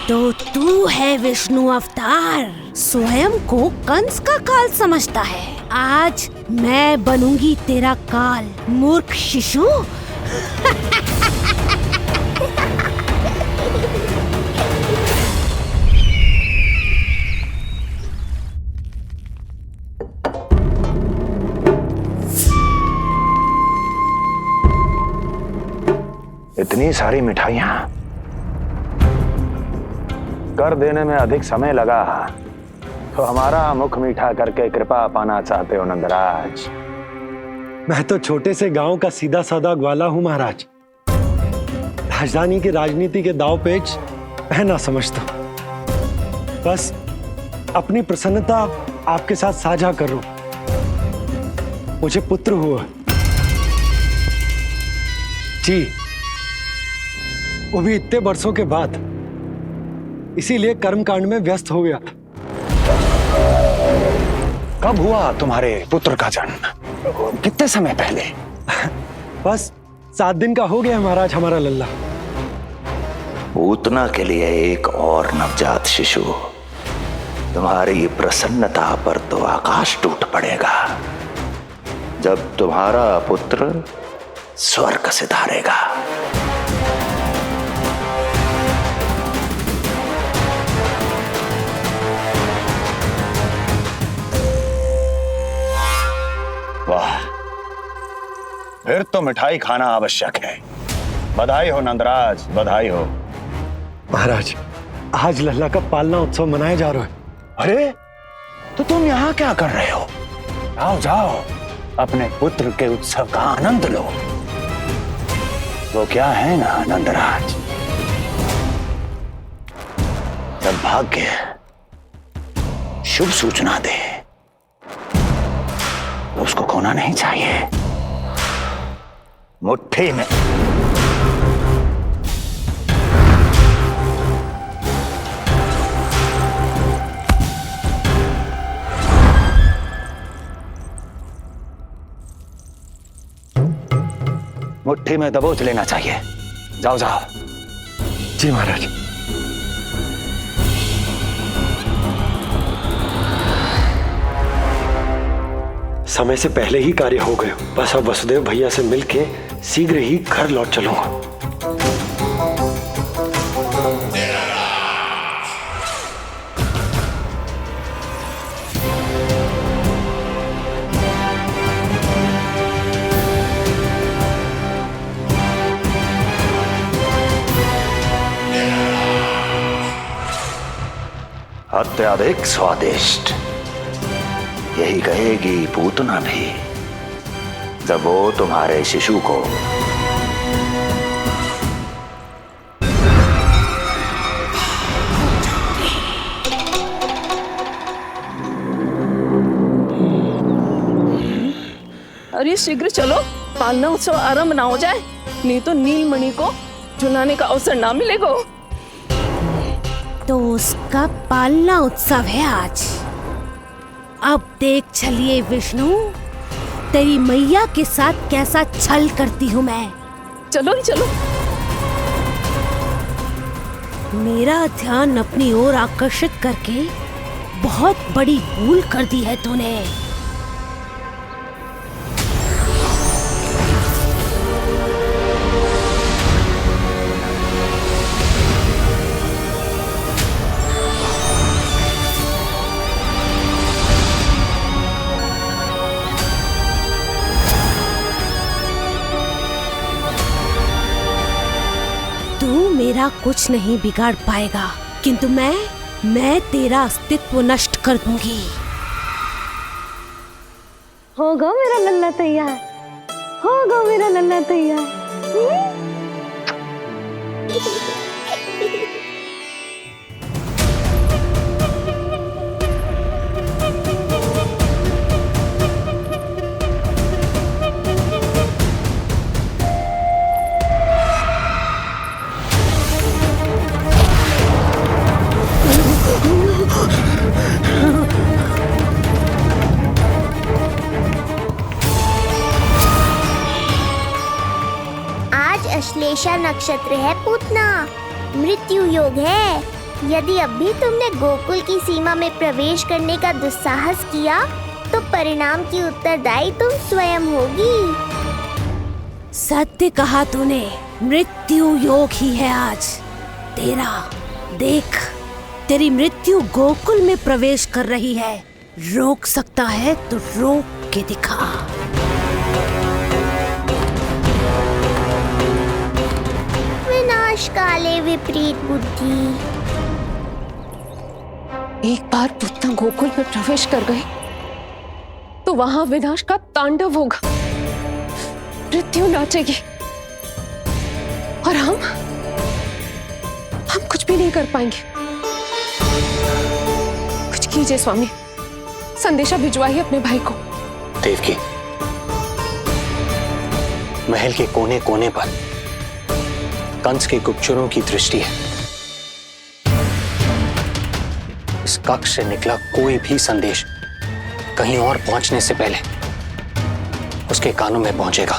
S14: तो तू है विष्णु अवतार, स्वयं को कंस का काल समझता है। आज मैं बनूंगी तेरा काल, मूर्ख शिशु।
S3: इतनी सारी मिठाइयां कर देने में अधिक समय लगा तो हमारा मुख मीठा करके कृपा पाना चाहते हो नंदराज?
S11: मैं तो छोटे से गांव का सीधा साधा ग्वाला हूं महाराज। राजधानी की राजनीति के दाव पेच मैं ना समझता। बस अपनी प्रसन्नता आपके साथ साझा कर रहा हूं। मुझे पुत्र हुआ जी, वो भी इतने वर्षों के बाद, इसीलिए कर्मकांड में व्यस्त हो गया।
S3: कब हुआ तुम्हारे पुत्र का जन्म? कितने समय पहले?
S11: बस 7 दिन का हो गया महाराज हमारा लल्ला।
S3: पूतना के लिए एक और नवजात शिशु। तुम्हारी प्रसन्नता पर तो आकाश टूट पड़ेगा जब तुम्हारा पुत्र स्वर्ग सिधारेगा। वाह, फिर तो मिठाई खाना आवश्यक है। बधाई हो नंदराज, बधाई हो।
S11: महाराज, आज लल्ला का पालना उत्सव मनाया जा रहा है।
S3: अरे, तो तुम यहाँ क्या कर रहे हो? जाओ जाओ, अपने पुत्र के उत्सव का आनंद लो। वो क्या है ना नंदराज, जब भाग्य शुभ सूचना दे तो उसको खोना नहीं चाहिए। मुट्ठी में मुट्ठी में दबोच लेना चाहिए। जाओ जाओ।
S11: जी महाराज। समय से पहले ही कार्य हो गए। बस अब वसुदेव भैया से मिलके शीघ्र ही घर लौट चलूंगा।
S3: अत्यधिक स्वादिष्ट, यही कहेगी पूतना भी जब वो तुम्हारे शिशु को
S15: अरे शीघ्र चलो, पालना उत्सव आरंभ ना हो जाए, नहीं तो नीलमणि को झुलाने का अवसर ना मिलेगा।
S14: तो उसका पालना उत्सव है आज। अब देख चलिए विष्णु, तेरी मैया के साथ कैसा छल करती हूँ मैं।
S15: चलो ही चलो।
S14: मेरा ध्यान अपनी ओर आकर्षित करके बहुत बड़ी भूल कर दी है तूने। मेरा कुछ नहीं बिगाड़ पाएगा, किंतु मैं तेरा अस्तित्व नष्ट कर दूंगी।
S8: होगा मेरा लल्ला तैयार, होगा मेरा लल्ला तैयार।
S1: अश्लेषा नक्षत्र है पूतना, मृत्यु योग है। यदि अब भी तुमने गोकुल की सीमा में प्रवेश करने का दुस्साहस किया तो परिणाम की उत्तरदायी तुम स्वयं होगी।
S14: सत्य कहा तूने, मृत्यु योग ही है आज तेरा। देख, तेरी मृत्यु गोकुल में प्रवेश कर रही है। रोक सकता है तो रोक के दिखा।
S1: काले विपरीत बुद्धि।
S15: एक बार पूतना गोकुल में प्रवेश कर गए तो वहां विनाश का तांडव होगा, मृत्यु नाचेगी और हम कुछ भी नहीं कर पाएंगे। कुछ कीजिए स्वामी, संदेशा भिजवाइए अपने भाई को।
S5: देवकी, महल के कोने कोने पर कंस के गुप्तचरों की दृष्टि है। इस कक्ष से निकला कोई भी संदेश कहीं और पहुंचने से पहले उसके कानों में पहुंचेगा।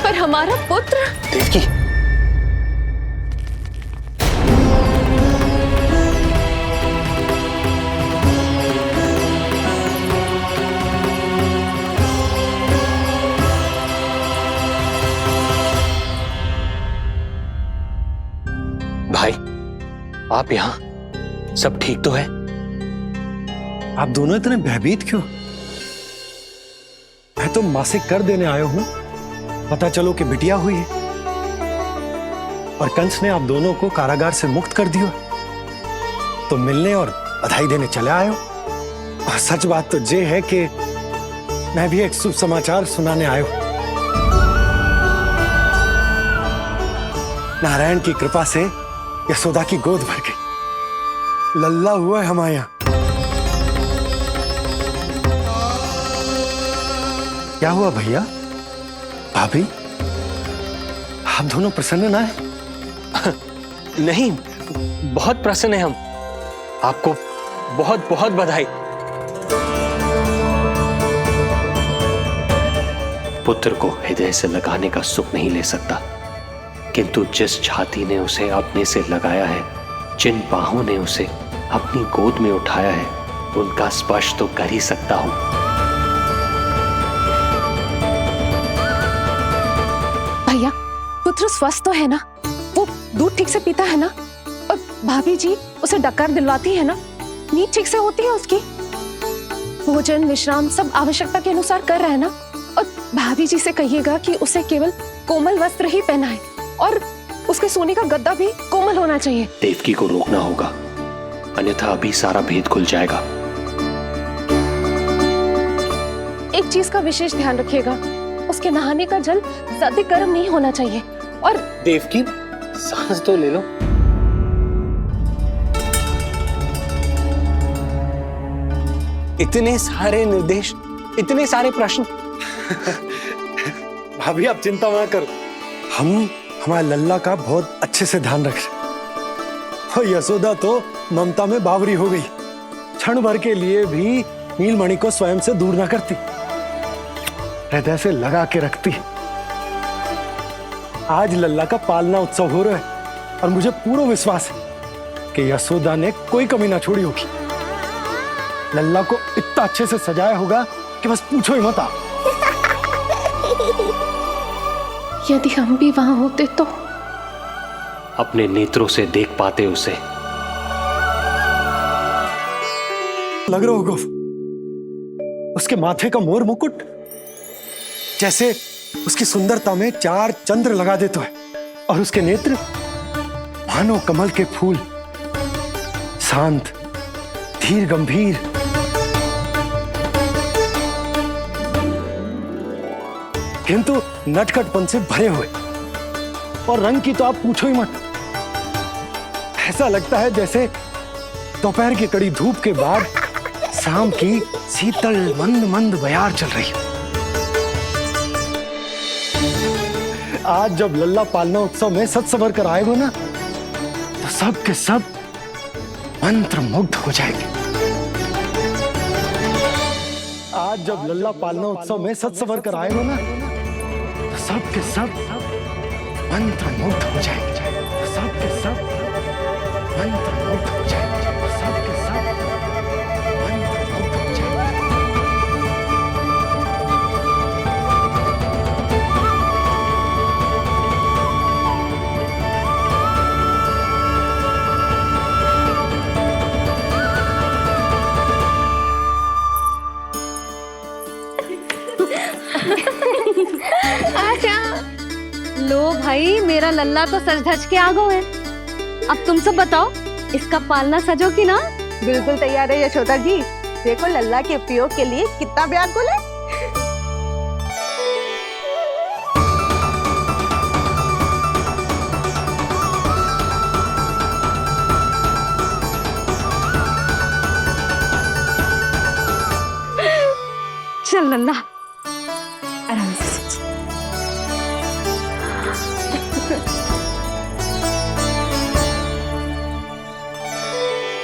S15: पर हमारा पुत्र
S5: देवकी, भाई, आप यहाँ सब ठीक तो है?
S11: आप दोनों इतने भयभीत क्यों? मैं तो मासिक कर देने आया हूं, पता चलो कि बिटिया हुई है और कंस ने आप दोनों को कारागार से मुक्त कर दिया, तो मिलने और बधाई देने चले आए हो। और सच बात तो ये है कि मैं भी एक शुभ समाचार सुनाने आया हूं। नारायण की कृपा से यशोदा की गोद भर गई, लल्ला हुआ है हमारे यहाँ। क्या हुआ भैया, भाभी, आप दोनों प्रसन्न ना है?
S12: नहीं, बहुत प्रसन्न है हम। आपको बहुत बहुत बधाई।
S6: पुत्र को हृदय से लगाने का सुख नहीं ले सकता, किंतु जिस छाती ने उसे अपने से लगाया है, जिन बाहों ने उसे अपनी गोद में उठाया है, उनका स्पर्श तो कर ही सकता हूं।
S15: भैया, पुत्र स्वस्थ तो है ना? वो दूध ठीक से पीता है ना? और भाभी जी उसे डकार दिलवाती है ना? नींद ठीक से होती है उसकी? भोजन विश्राम सब आवश्यकता के अनुसार कर रहा है ना? और भाभी जी से कहिएगा कि उसे केवल कोमल वस्त्र ही पहनाए और उसके सोने का गद्दा भी कोमल होना चाहिए।
S6: देवकी को रोकना होगा, अन्यथा अभी सारा भेद खुल जाएगा।
S15: एक चीज का विशेष ध्यान रखिएगा, उसके नहाने का जल ज्यादा गर्म नहीं होना चाहिए। और
S12: देवकी, सांस तो ले लो। इतने सारे निर्देश, इतने सारे प्रश्न।
S11: भाभी आप चिंता ना करो, हम हमारे लल्ला का बहुत अच्छे से ध्यान रख रहे। और यशोदा तो ममता में बावरी हो गई, क्षण भर के लिए भी नीलमणि को स्वयं से दूर ना करती, हृदय से लगा के रखती। आज लल्ला का पालना उत्सव हो रहा है और मुझे पूरा विश्वास है कि यशोदा ने कोई कमी ना छोड़ी होगी। लल्ला को इतना अच्छे से सजाया होगा कि बस पूछो ही मत आप।
S15: यदि हम भी वहां होते तो?
S6: अपने नेत्रों से देख पाते उसे।
S11: लग रहा होगा उसके माथे का मोर मुकुट जैसे उसकी सुंदरता में 4 चंद्र लगा देते हैं, और उसके नेत्र मानो कमल के फूल, शांत, धीर गंभीर। किंतु नटखटपन से भरे हुए, और रंग की तो आप पूछो ही मत। ऐसा लगता है जैसे दोपहर की कड़ी धूप के बाद शाम की शीतल मंद मंद बयार चल रही है। आज जब लल्ला पालना उत्सव में सज संवर कर आएगा ना, तो सब के सब मंत्र मुग्ध हो जाएंगे। आज जब लल्ला पालना उत्सव में सज संवर कर आएगा ना, तो सब के सब मंत्र मुग्ध हो जाएंगे। तो सब के सब मंत्र मुग्ध हो जाएंगे। तो सब के सब मंत्र मुग्ध हो जाएंगे।
S8: लो भाई, मेरा लल्ला तो सज धज के आ गो है। अब तुम सब बताओ, इसका पालना सजो कि ना?
S16: बिल्कुल तैयार है यशोदा जी। देखो लल्ला के उपयोग के लिए कितना व्याकुल है।
S8: चल लल्ला,
S16: आराम से।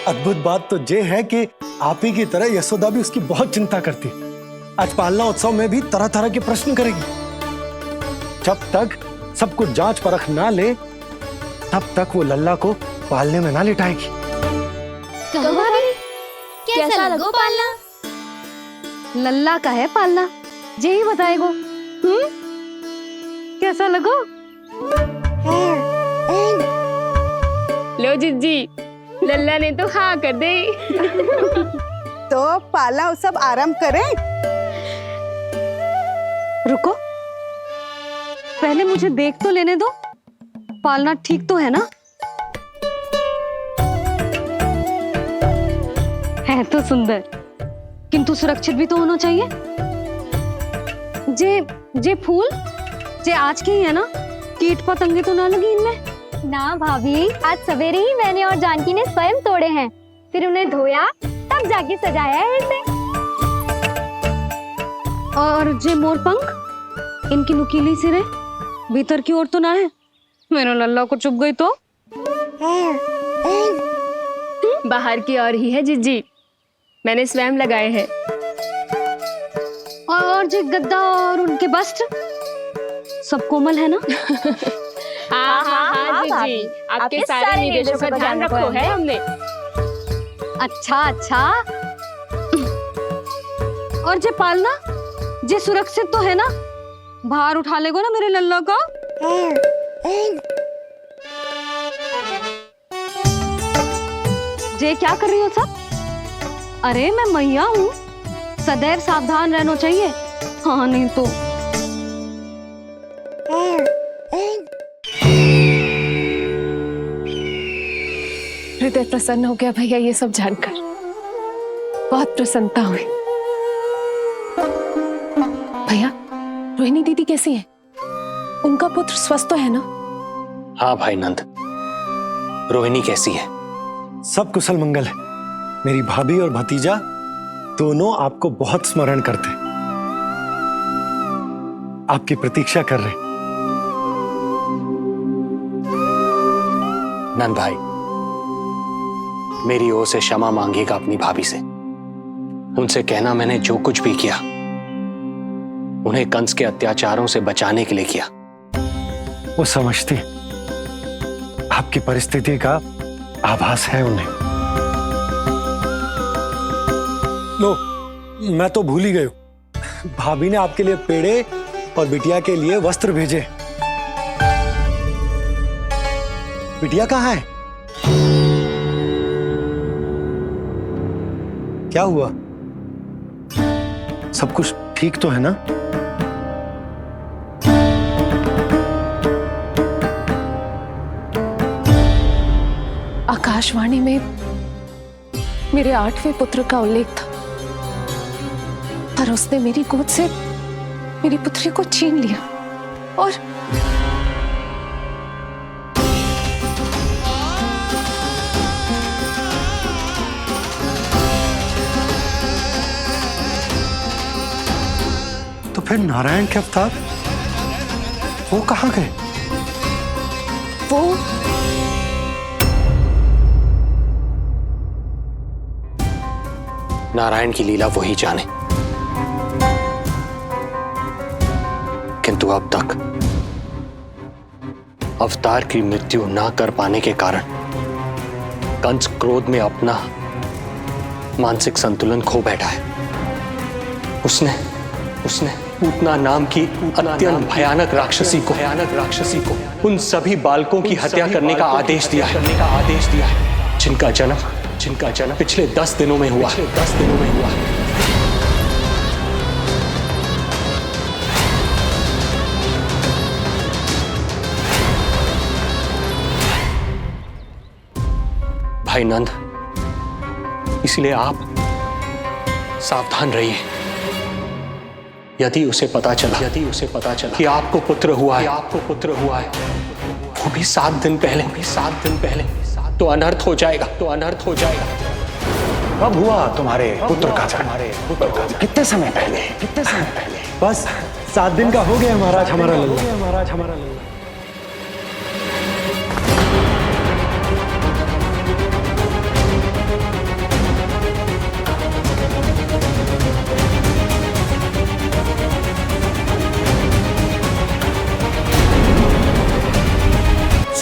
S11: अद्भुत बात तो ये है कि आप ही की तरह यशोदा भी उसकी बहुत चिंता करती है। आज पालना उत्सव में भी तरह तरह के प्रश्न करेगी। जब तक सब कुछ जांच परख ना ले, तब तक वो लल्ला को पालने में ना लिटाएगी।
S7: कैसा लगो पालना?
S8: लल्ला का है पालना, यही बताएगो। कैसा लगो?
S7: लो जिज्जी, लल्ला ने तो हाँ कर दे।
S16: तो पाला उत्सव आरंभ करें?
S8: रुको, पहले मुझे देख तो लेने दो, पालना ठीक तो है ना? है तो सुंदर। किंतु सुरक्षित भी तो होना चाहिए। जे फूल जे आज के ही है ना, कीट पतंगे तो ना लगी इनमें?
S7: ना भाभी, आज सवेरे ही मैंने और जानकी ने स्वयं तोड़े हैं, फिर उन्हें धोया तब जाके सजाया है इसे।
S8: और जे मोर पंख, इनकी नुकीली सिरे भीतर की ओर तो ना है? मेरा लल्ला को चुभ गई तो?
S17: बाहर की ओर ही है जीजी, मैंने स्वयं लगाए हैं।
S8: और जे गद्दा और उनके वस्त्र सब कोमल है ना?
S17: हाँ जीजी, आपके सारे निर्देशों का ध्यान रखो है हमने।
S8: अच्छा। और जे पालना जे सुरक्षित तो है ना? बाहर उठा लेगो ना मेरे लल्ला को? जे क्या कर रही हो सब? अरे मैं मैया हूँ, सदैव सावधान रहना चाहिए। हाँ नहीं तो।
S15: हृदय प्रसन्न हो गया भैया ये सब जानकर, बहुत प्रसन्नता हुई। भैया, रोहिणी दीदी कैसी है? उनका पुत्र स्वस्थ तो है ना?
S6: हाँ भाई नंद, रोहिणी कैसी है?
S11: सब कुशल मंगल है। मेरी भाभी और भतीजा दोनों आपको बहुत स्मरण करते, आपकी प्रतीक्षा कर रहे।
S6: नंद भाई, मेरी ओर से क्षमा मांगिएगा अपनी भाभी से। उनसे कहना मैंने जो कुछ भी किया, उन्हें कंस के अत्याचारों से बचाने के लिए किया।
S11: वो समझते आपकी परिस्थिति का आभास है उन्हें। लो, मैं तो भूल ही गई। भाभी ने आपके लिए पेड़े और बिटिया के लिए वस्त्र भेजे। बिटिया कहाँ है? क्या हुआ? सब कुछ ठीक तो है ना?
S15: आकाशवाणी में मेरे 8वें पुत्र का उल्लेख था, पर उसने मेरी गोद से मेरी पुत्री को छीन लिया और
S11: तो फिर नारायण के अवतार वो कहाँ गए?
S15: वो
S6: नारायण की लीला वही जाने, किंतु अब तक अवतार की मृत्यु ना कर पाने के कारण कंस क्रोध में अपना मानसिक संतुलन खो बैठा है। उसने पूतना नाम की अत्यंत भयानक राक्षसी को उन सभी बालकों की हत्या करने का आदेश दिया है, जिनका जन्म पिछले 10 दिनों में हुआ। भाई नंद, इसलिए आप सावधान रहिए। यदि उसे पता चला कि आपको पुत्र हुआ है, वो भी 7 दिन पहले, तो अनर्थ हो जाएगा।
S11: कब हुआ तुम्हारे पुत्र का जन्म? कितने समय पहले? बस 7 दिन का हो गया महाराज हमारा लल्ला।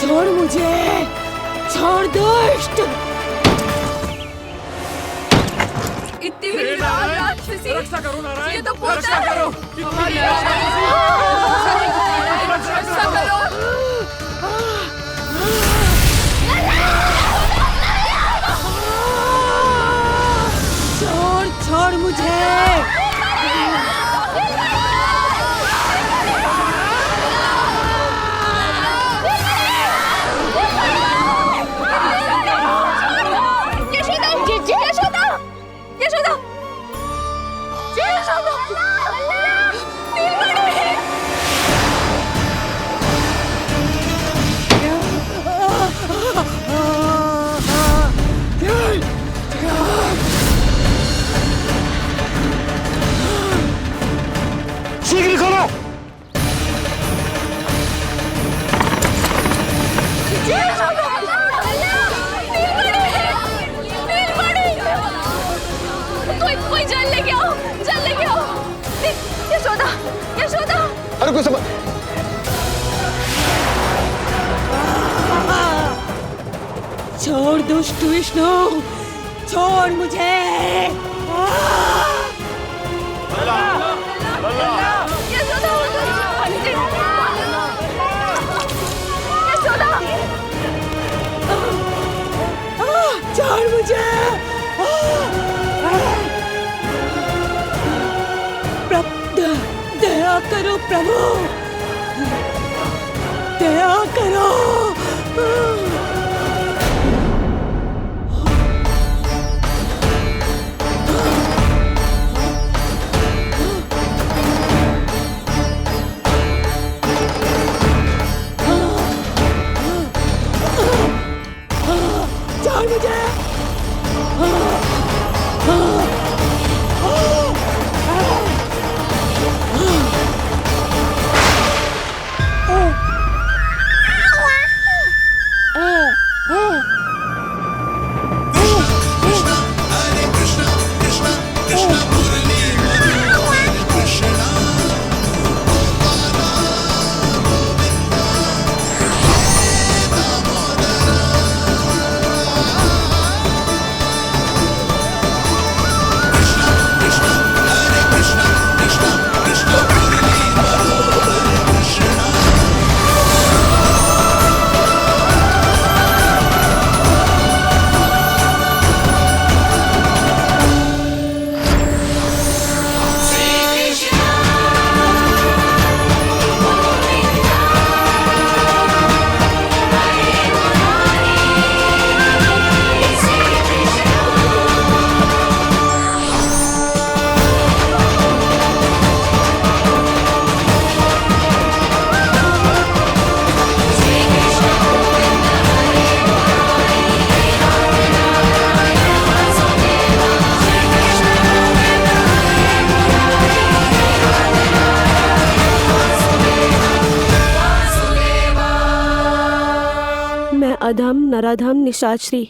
S14: छोड़ मुझे, छोड़ दुष्ट।
S7: इतनी बड़ी राक्षसी, रक्षा करो नारायण, ये तो रक्षा करो, रक्षा करो।
S14: छोड़ मुझे।
S5: चारों को सब
S14: छोड़ दुष्ट विष्णु, छोड़ मुझे। छोड़ मुझे। दया करो प्रभु, दया करो। छोड़ मुझे। अधम नराधम निशाचरी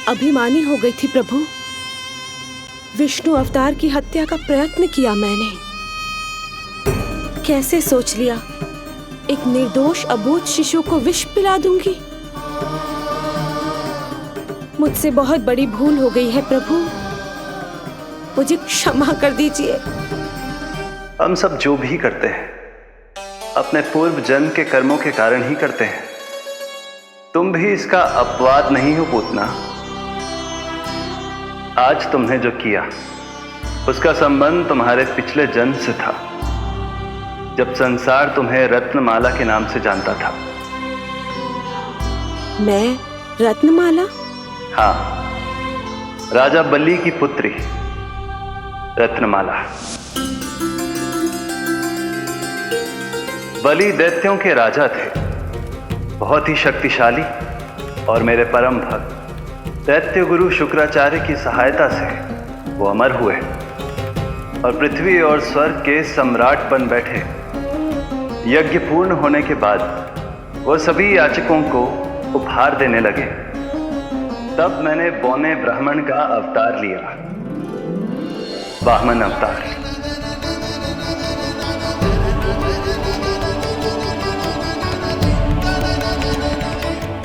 S14: अभिमानी हो गई थी प्रभु। विष्णु अवतार की हत्या का प्रयत्न किया मैंने। कैसे सोच लिया एक निर्दोष अबोध शिशु को विष पिला दूंगी। मुझसे बहुत बड़ी भूल हो गई है प्रभु, मुझे क्षमा कर दीजिए।
S3: हम सब जो भी करते हैं अपने पूर्व जन्म के कर्मों के कारण ही करते हैं। तुम भी इसका अपवाद नहीं हो पूतना। आज तुमने जो किया उसका संबंध तुम्हारे पिछले जन्म से था, जब संसार तुम्हें रत्नमाला के नाम से जानता था।
S14: मैं रत्नमाला?
S3: हाँ, राजा बलि की पुत्री रत्नमाला। बलि दैत्यों के राजा थे, बहुत ही शक्तिशाली, और मेरे परम भक्त दैत्य गुरु शुक्राचार्य की सहायता से वो अमर हुए और पृथ्वी और स्वर्ग के सम्राट बन बैठे। यज्ञ पूर्ण होने के बाद वो सभी याचकों को उपहार देने लगे। तब मैंने बौने ब्राह्मण का अवतार लिया, वामन अवतार।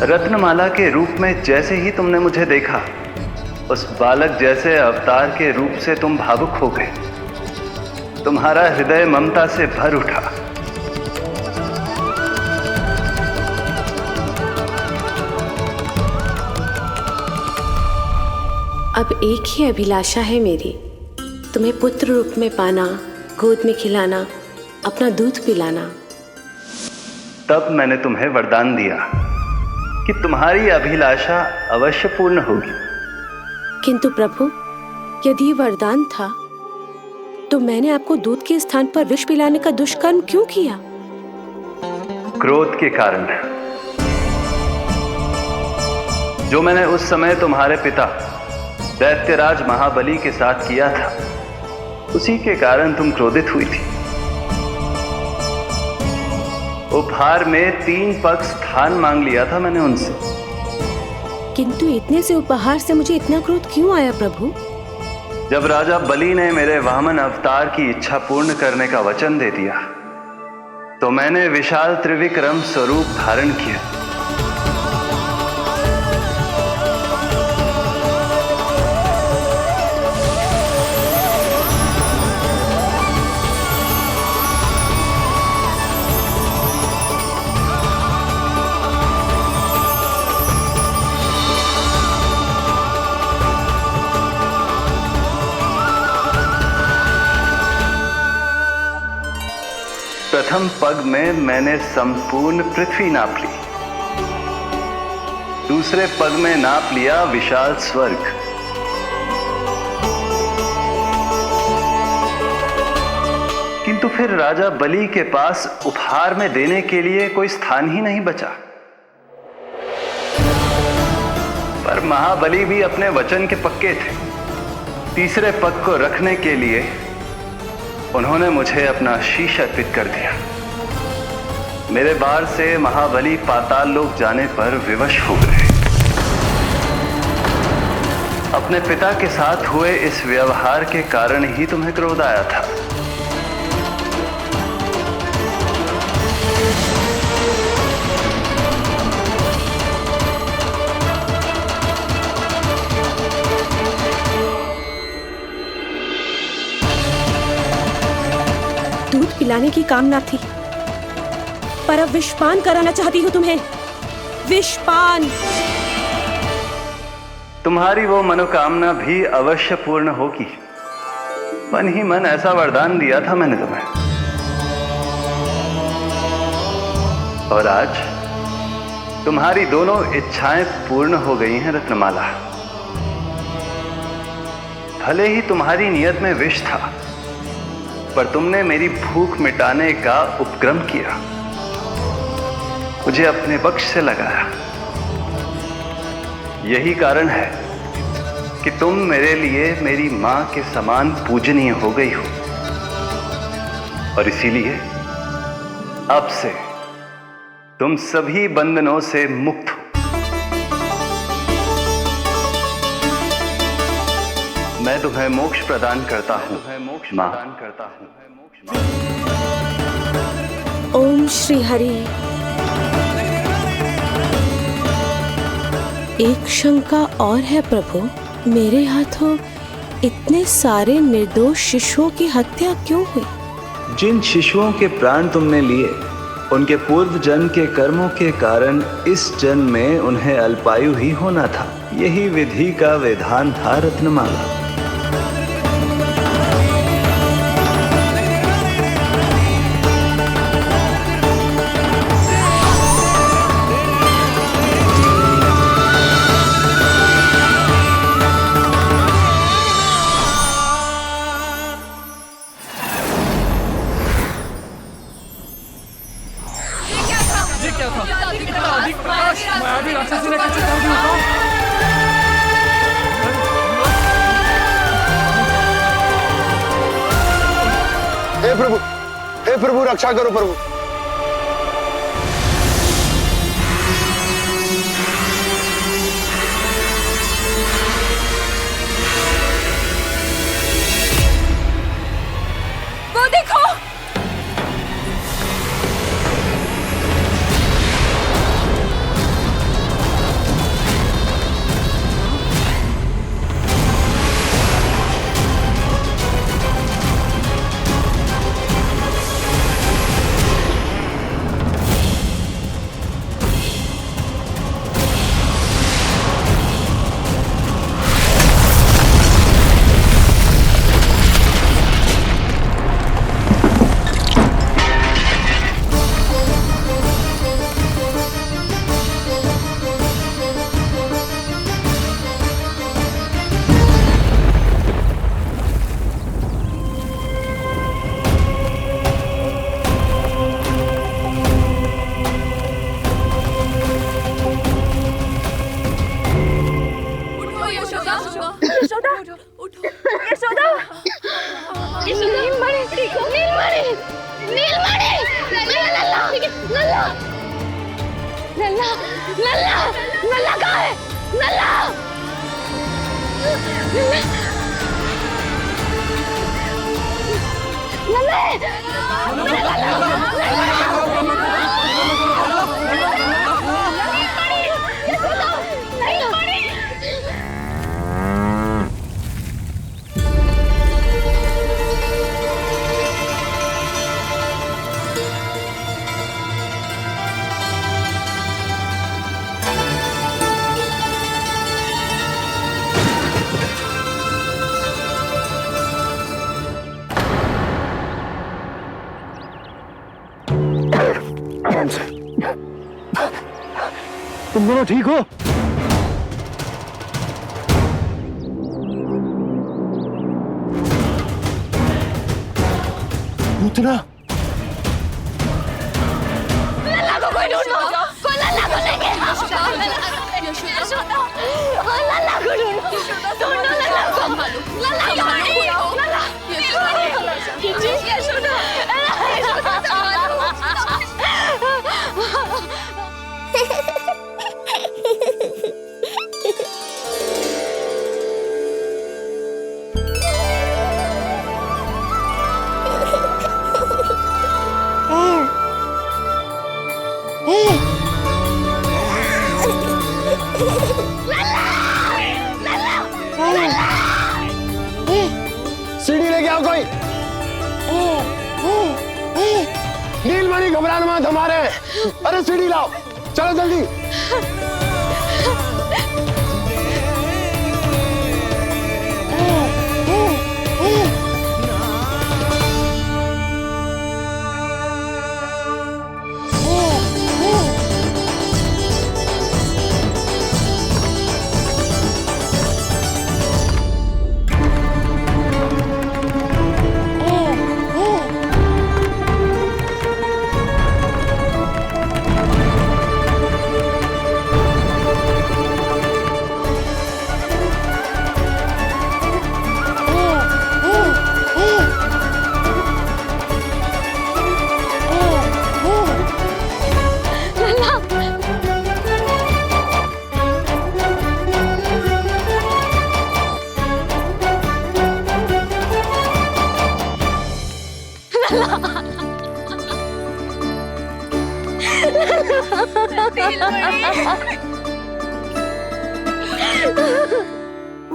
S3: रत्नमाला के रूप में जैसे ही तुमने मुझे देखा, उस बालक जैसे अवतार के रूप से तुम भावुक हो गए। तुम्हारा हृदय ममता से भर उठा।
S14: अब एक ही अभिलाषा है मेरी, तुम्हें पुत्र रूप में पाना, गोद में खिलाना, अपना दूध पिलाना।
S3: तब मैंने तुम्हें वरदान दिया कि तुम्हारी अभिलाषा अवश्य पूर्ण होगी।
S14: किंतु प्रभु, यदि वरदान था तो मैंने आपको दूध के स्थान पर विष पिलाने का दुष्कर्म क्यों किया?
S3: क्रोध के कारण, जो मैंने उस समय तुम्हारे पिता दैत्यराज महाबली के साथ किया था, उसी के कारण तुम क्रोधित हुई थी। उपहार में 3 पग स्थान मांग लिया था मैंने उनसे।
S14: किंतु इतने से उपहार से मुझे इतना क्रोध क्यों आया प्रभु?
S3: जब राजा बलि ने मेरे वामन अवतार की इच्छा पूर्ण करने का वचन दे दिया, तो मैंने विशाल त्रिविक्रम स्वरूप धारण किया। प्रथम पग में मैंने संपूर्ण पृथ्वी नाप ली। दूसरे पग में नाप लिया विशाल स्वर्ग। किंतु फिर राजा बलि के पास उपहार में देने के लिए कोई स्थान ही नहीं बचा। पर महाबली भी अपने वचन के पक्के थे। तीसरे पग को रखने के लिए उन्होंने मुझे अपना शीश अर्पित कर दिया। मेरे बार से महाबली पाताल लोक जाने पर विवश हो गए। अपने पिता के साथ हुए इस व्यवहार के कारण ही तुम्हें क्रोध आया था।
S14: दूध पिलाने की कामना थी, पर अब विषपान कराना चाहती हूँ तुम्हें। विषपान।
S3: तुम्हारी वो मनोकामना भी अवश्य पूर्ण होगी। मन ही मन ऐसा वरदान दिया था मैंने तुम्हें। और आज तुम्हारी दोनों इच्छाएं पूर्ण हो गई हैं रत्नमाला। भले ही तुम्हारी नियत में विष था, पर तुमने मेरी भूख मिटाने का उपक्रम किया, मुझे अपने पक्ष से लगाया। यही कारण है कि तुम मेरे लिए मेरी मां के समान पूजनीय हो गई हो। और इसीलिए अब से तुम सभी बंधनों से मुक्त हो। मैं तुम्हें मोक्ष प्रदान करता हूं मां।
S14: ओम श्री हरि। एक शंका और है प्रभु, मेरे हाथों इतने सारे निर्दोष शिशुओं की हत्या क्यों हुई?
S3: जिन शिशुओं के प्राण तुमने लिए, उनके पूर्व जन्म के कर्मों के कारण इस जन्म में उन्हें अल्पायु ही होना था। यही विधि का विधान था रत्नमाला।
S11: हे प्रभु रक्षा करो प्रभु।
S8: वो देखो,
S1: नल्ला
S11: आराम से। तुम दोनों ठीक हो? पूतना,
S7: लल्ला को कोई ढूंढो, कोई लल्ला को लेके आओ। यशोदा, लल्ला को ढूंढो, ढूंढो लल्ला को। लल्ला यशोदा, यशोदा
S11: सीढ़ी लेके आओ कोई। नीलमणि घबराना मत, हमारे। अरे सीढ़ी लाओ, चलो जल्दी।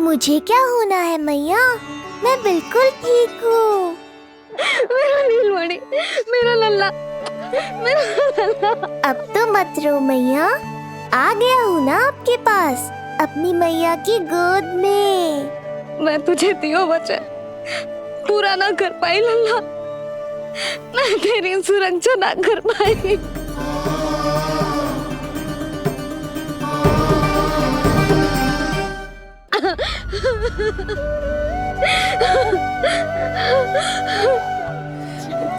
S1: मुझे क्या होना है मैया, मैं बिल्कुल ठीक हूँ।
S7: मेरा नीलमणि, मेरा लल्ला, मेरा लल्ला।
S1: अब तो मत रो मैया, आ गया हूँ ना आपके पास, अपनी मैया की गोद में।
S8: मैं तुझे दियो वचन पूरा ना कर पाई लल्ला, मैं तेरी सुरक्षा ना कर पाई।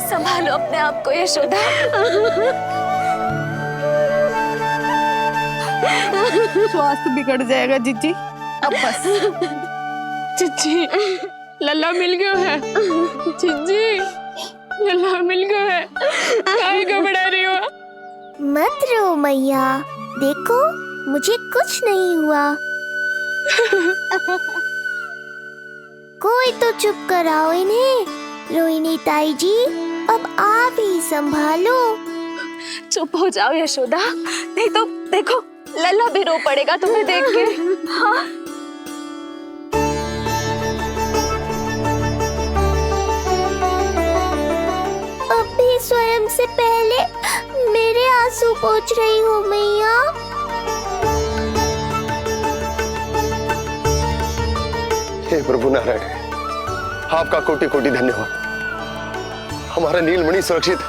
S8: संभालो अपने आप को यशोदा।
S16: स्वास्थ्य बिगड़ जाएगा जीजी, अब बस।
S17: चिच्ची, लल्ला मिल गया है। चिच्ची, लल्ला मिल गया है। काहे घबरा रही हो?
S1: मत रो मैया, देखो मुझे कुछ नहीं हुआ। कोई तो चुप कराओ इन्हें। रोहिणी ताई जी, अब आप ही संभालो।
S8: चुप हो जाओ यशोदा, नहीं तो देखो लल्ला भी रो पड़ेगा तुम्हें देख के। हाँ?
S1: अब भी स्वयं से पहले मेरे आंसू पोंछ रही हो मैया।
S11: हे प्रभु नारायण, आपका कोटि कोटि धन्यवाद। हमारा नीलमणि सुरक्षित है।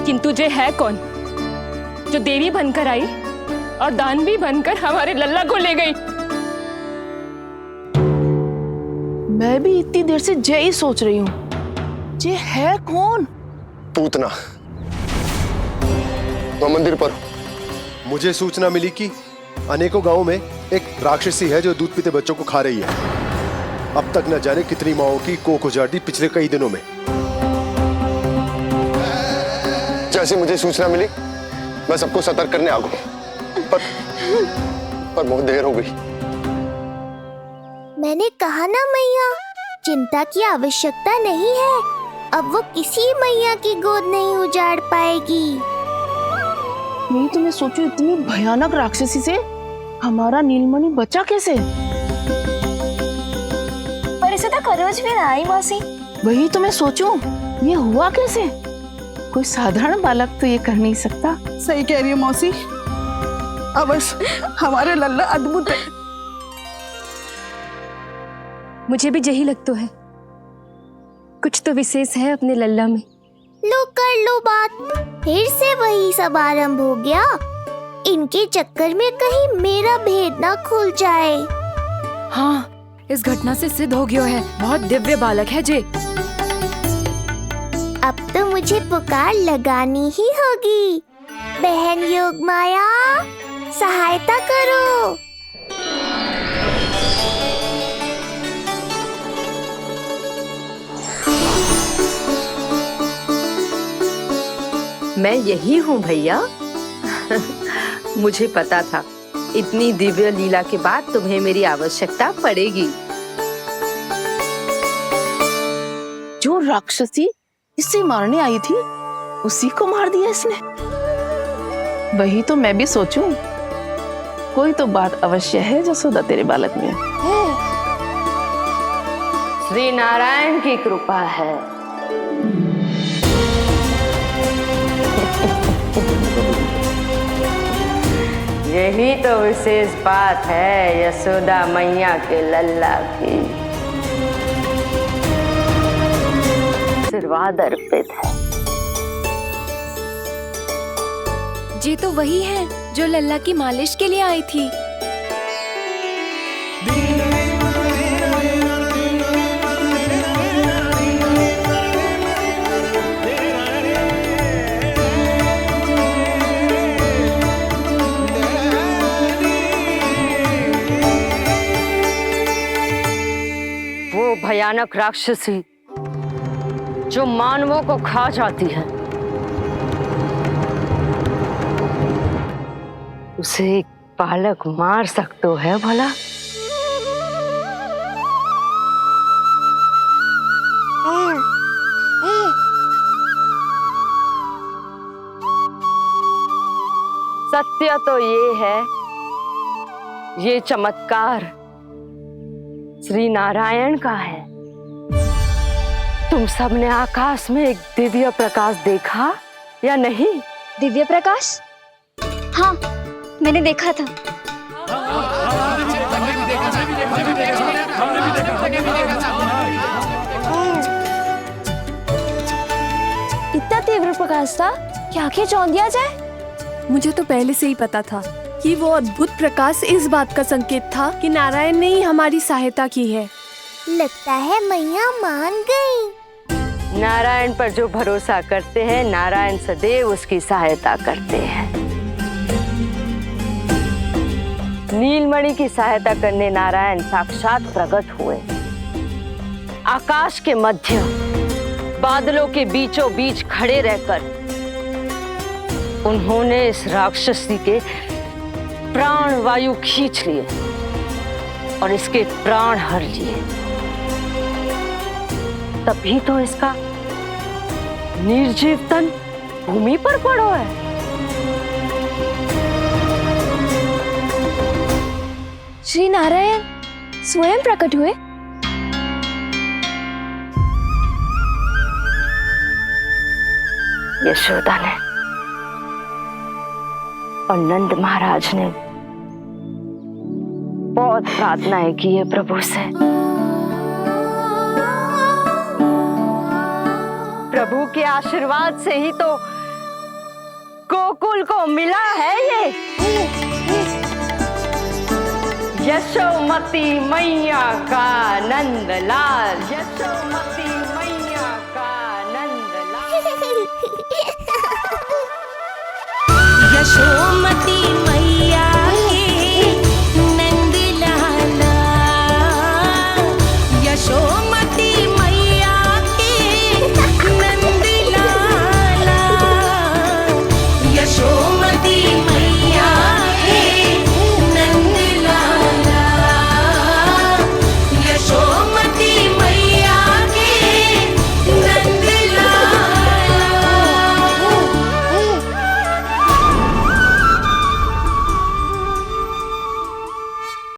S17: किंतु जे है कौन जो देवी बनकर आई और दानवी बनकर हमारे लल्ला को ले गई?
S16: मैं भी इतनी देर से जय ही सोच रही हूँ, जे है कौन?
S11: पूतना। तो मंदिर पर मुझे सूचना मिली कि अनेकों गांवों में एक राक्षसी है जो दूध पीते बच्चों को खा रही है। अब तक न जाने कितनी माओं की कोख उजाड़ दी पिछले कई दिनों में। जैसे मुझे सूचना मिली मैं सबको सतर्क करने आ गया, पर बहुत देर हो गई।
S1: मैंने कहा ना मैया, चिंता की आवश्यकता नहीं है। अब वो किसी मैया की गोद नहीं उजाड़ पाएगी।
S16: नहीं तो मैं सोचूं, इतनी भयानक राक्षसी से हमारा नीलमणि बचा कैसे?
S7: पर इसे तो करोज भी ना आई मौसी।
S16: वही तो मैं सोचूं, ये हुआ कैसे? कोई साधारण बालक तो ये कर नहीं सकता। सही कह रही है मौसी, अवश्य हमारे लल्ला अद्भुत है।
S17: मुझे भी यही लगता है
S7: तो विशेष है अपने लल्ला में।
S1: लो कर लो बात, फिर से वही सब आरंभ हो गया। इनके चक्कर में कहीं मेरा भेद ना खुल जाए।
S17: हाँ, इस घटना से सिद्ध हो गया है बहुत दिव्य बालक है जे।
S1: अब तो मुझे पुकार लगानी ही होगी। बहन योगमाया, सहायता करो।
S18: मैं यही हूँ भैया। मुझे पता था इतनी दिव्य लीला के बाद तुम्हें मेरी आवश्यकता पड़ेगी।
S16: जो राक्षसी इसे मारने आई थी उसी को मार दिया इसने। वही तो मैं भी सोचूं, कोई तो बात अवश्य है जसोदा तेरे बालक में।
S18: श्री नारायण की कृपा है। यही तो विशेष बात है यशोदा मैया के लल्ला की। आशीर्वाद अर्पित है।
S7: ये तो वही है जो लल्ला की मालिश के लिए आई थी।
S18: वो भयानक राक्षसी जो मानवों को खा जाती है, उसे एक बालक मार सकता है भला? सत्य तो ये है, ये चमत्कार श्री नारायण का है। तुम सबने आकाश में एक दिव्य प्रकाश देखा या नहीं?
S7: दिव्य प्रकाश? हाँ, मैंने देखा था।
S13: इतना तीव्र प्रकाश था कि आंखें चौंध दिया जाए।
S17: मुझे तो पहले से ही पता था कि वो अद्भुत प्रकाश इस बात का संकेत था कि नारायण ने ही हमारी सहायता की है।
S1: लगता है मैया मान गई।
S18: नारायण पर जो भरोसा करते हैं, नारायण सदैव उसकी सहायता करते हैं। नीलमणि की सहायता करने नारायण साक्षात प्रकट हुए। आकाश के मध्य बादलों के बीचों बीच खड़े रहकर उन्होंने इस राक्षसी के प्राण वायु खींच लिए और इसके प्राण हर लिए। तभी तो इसका निर्जीव तन भूमि पर पड़ो है।
S13: श्री नारायण स्वयं प्रकट हुए।
S18: यशोदा ने और नंद महाराज ने बहुत प्रार्थनाएं की है प्रभु से। प्रभु के आशीर्वाद से ही तो गोकुल को मिला है ये। यशोमती मैया का नंदलाल, यशोमती मैया का नंदलाल।
S14: यशोमती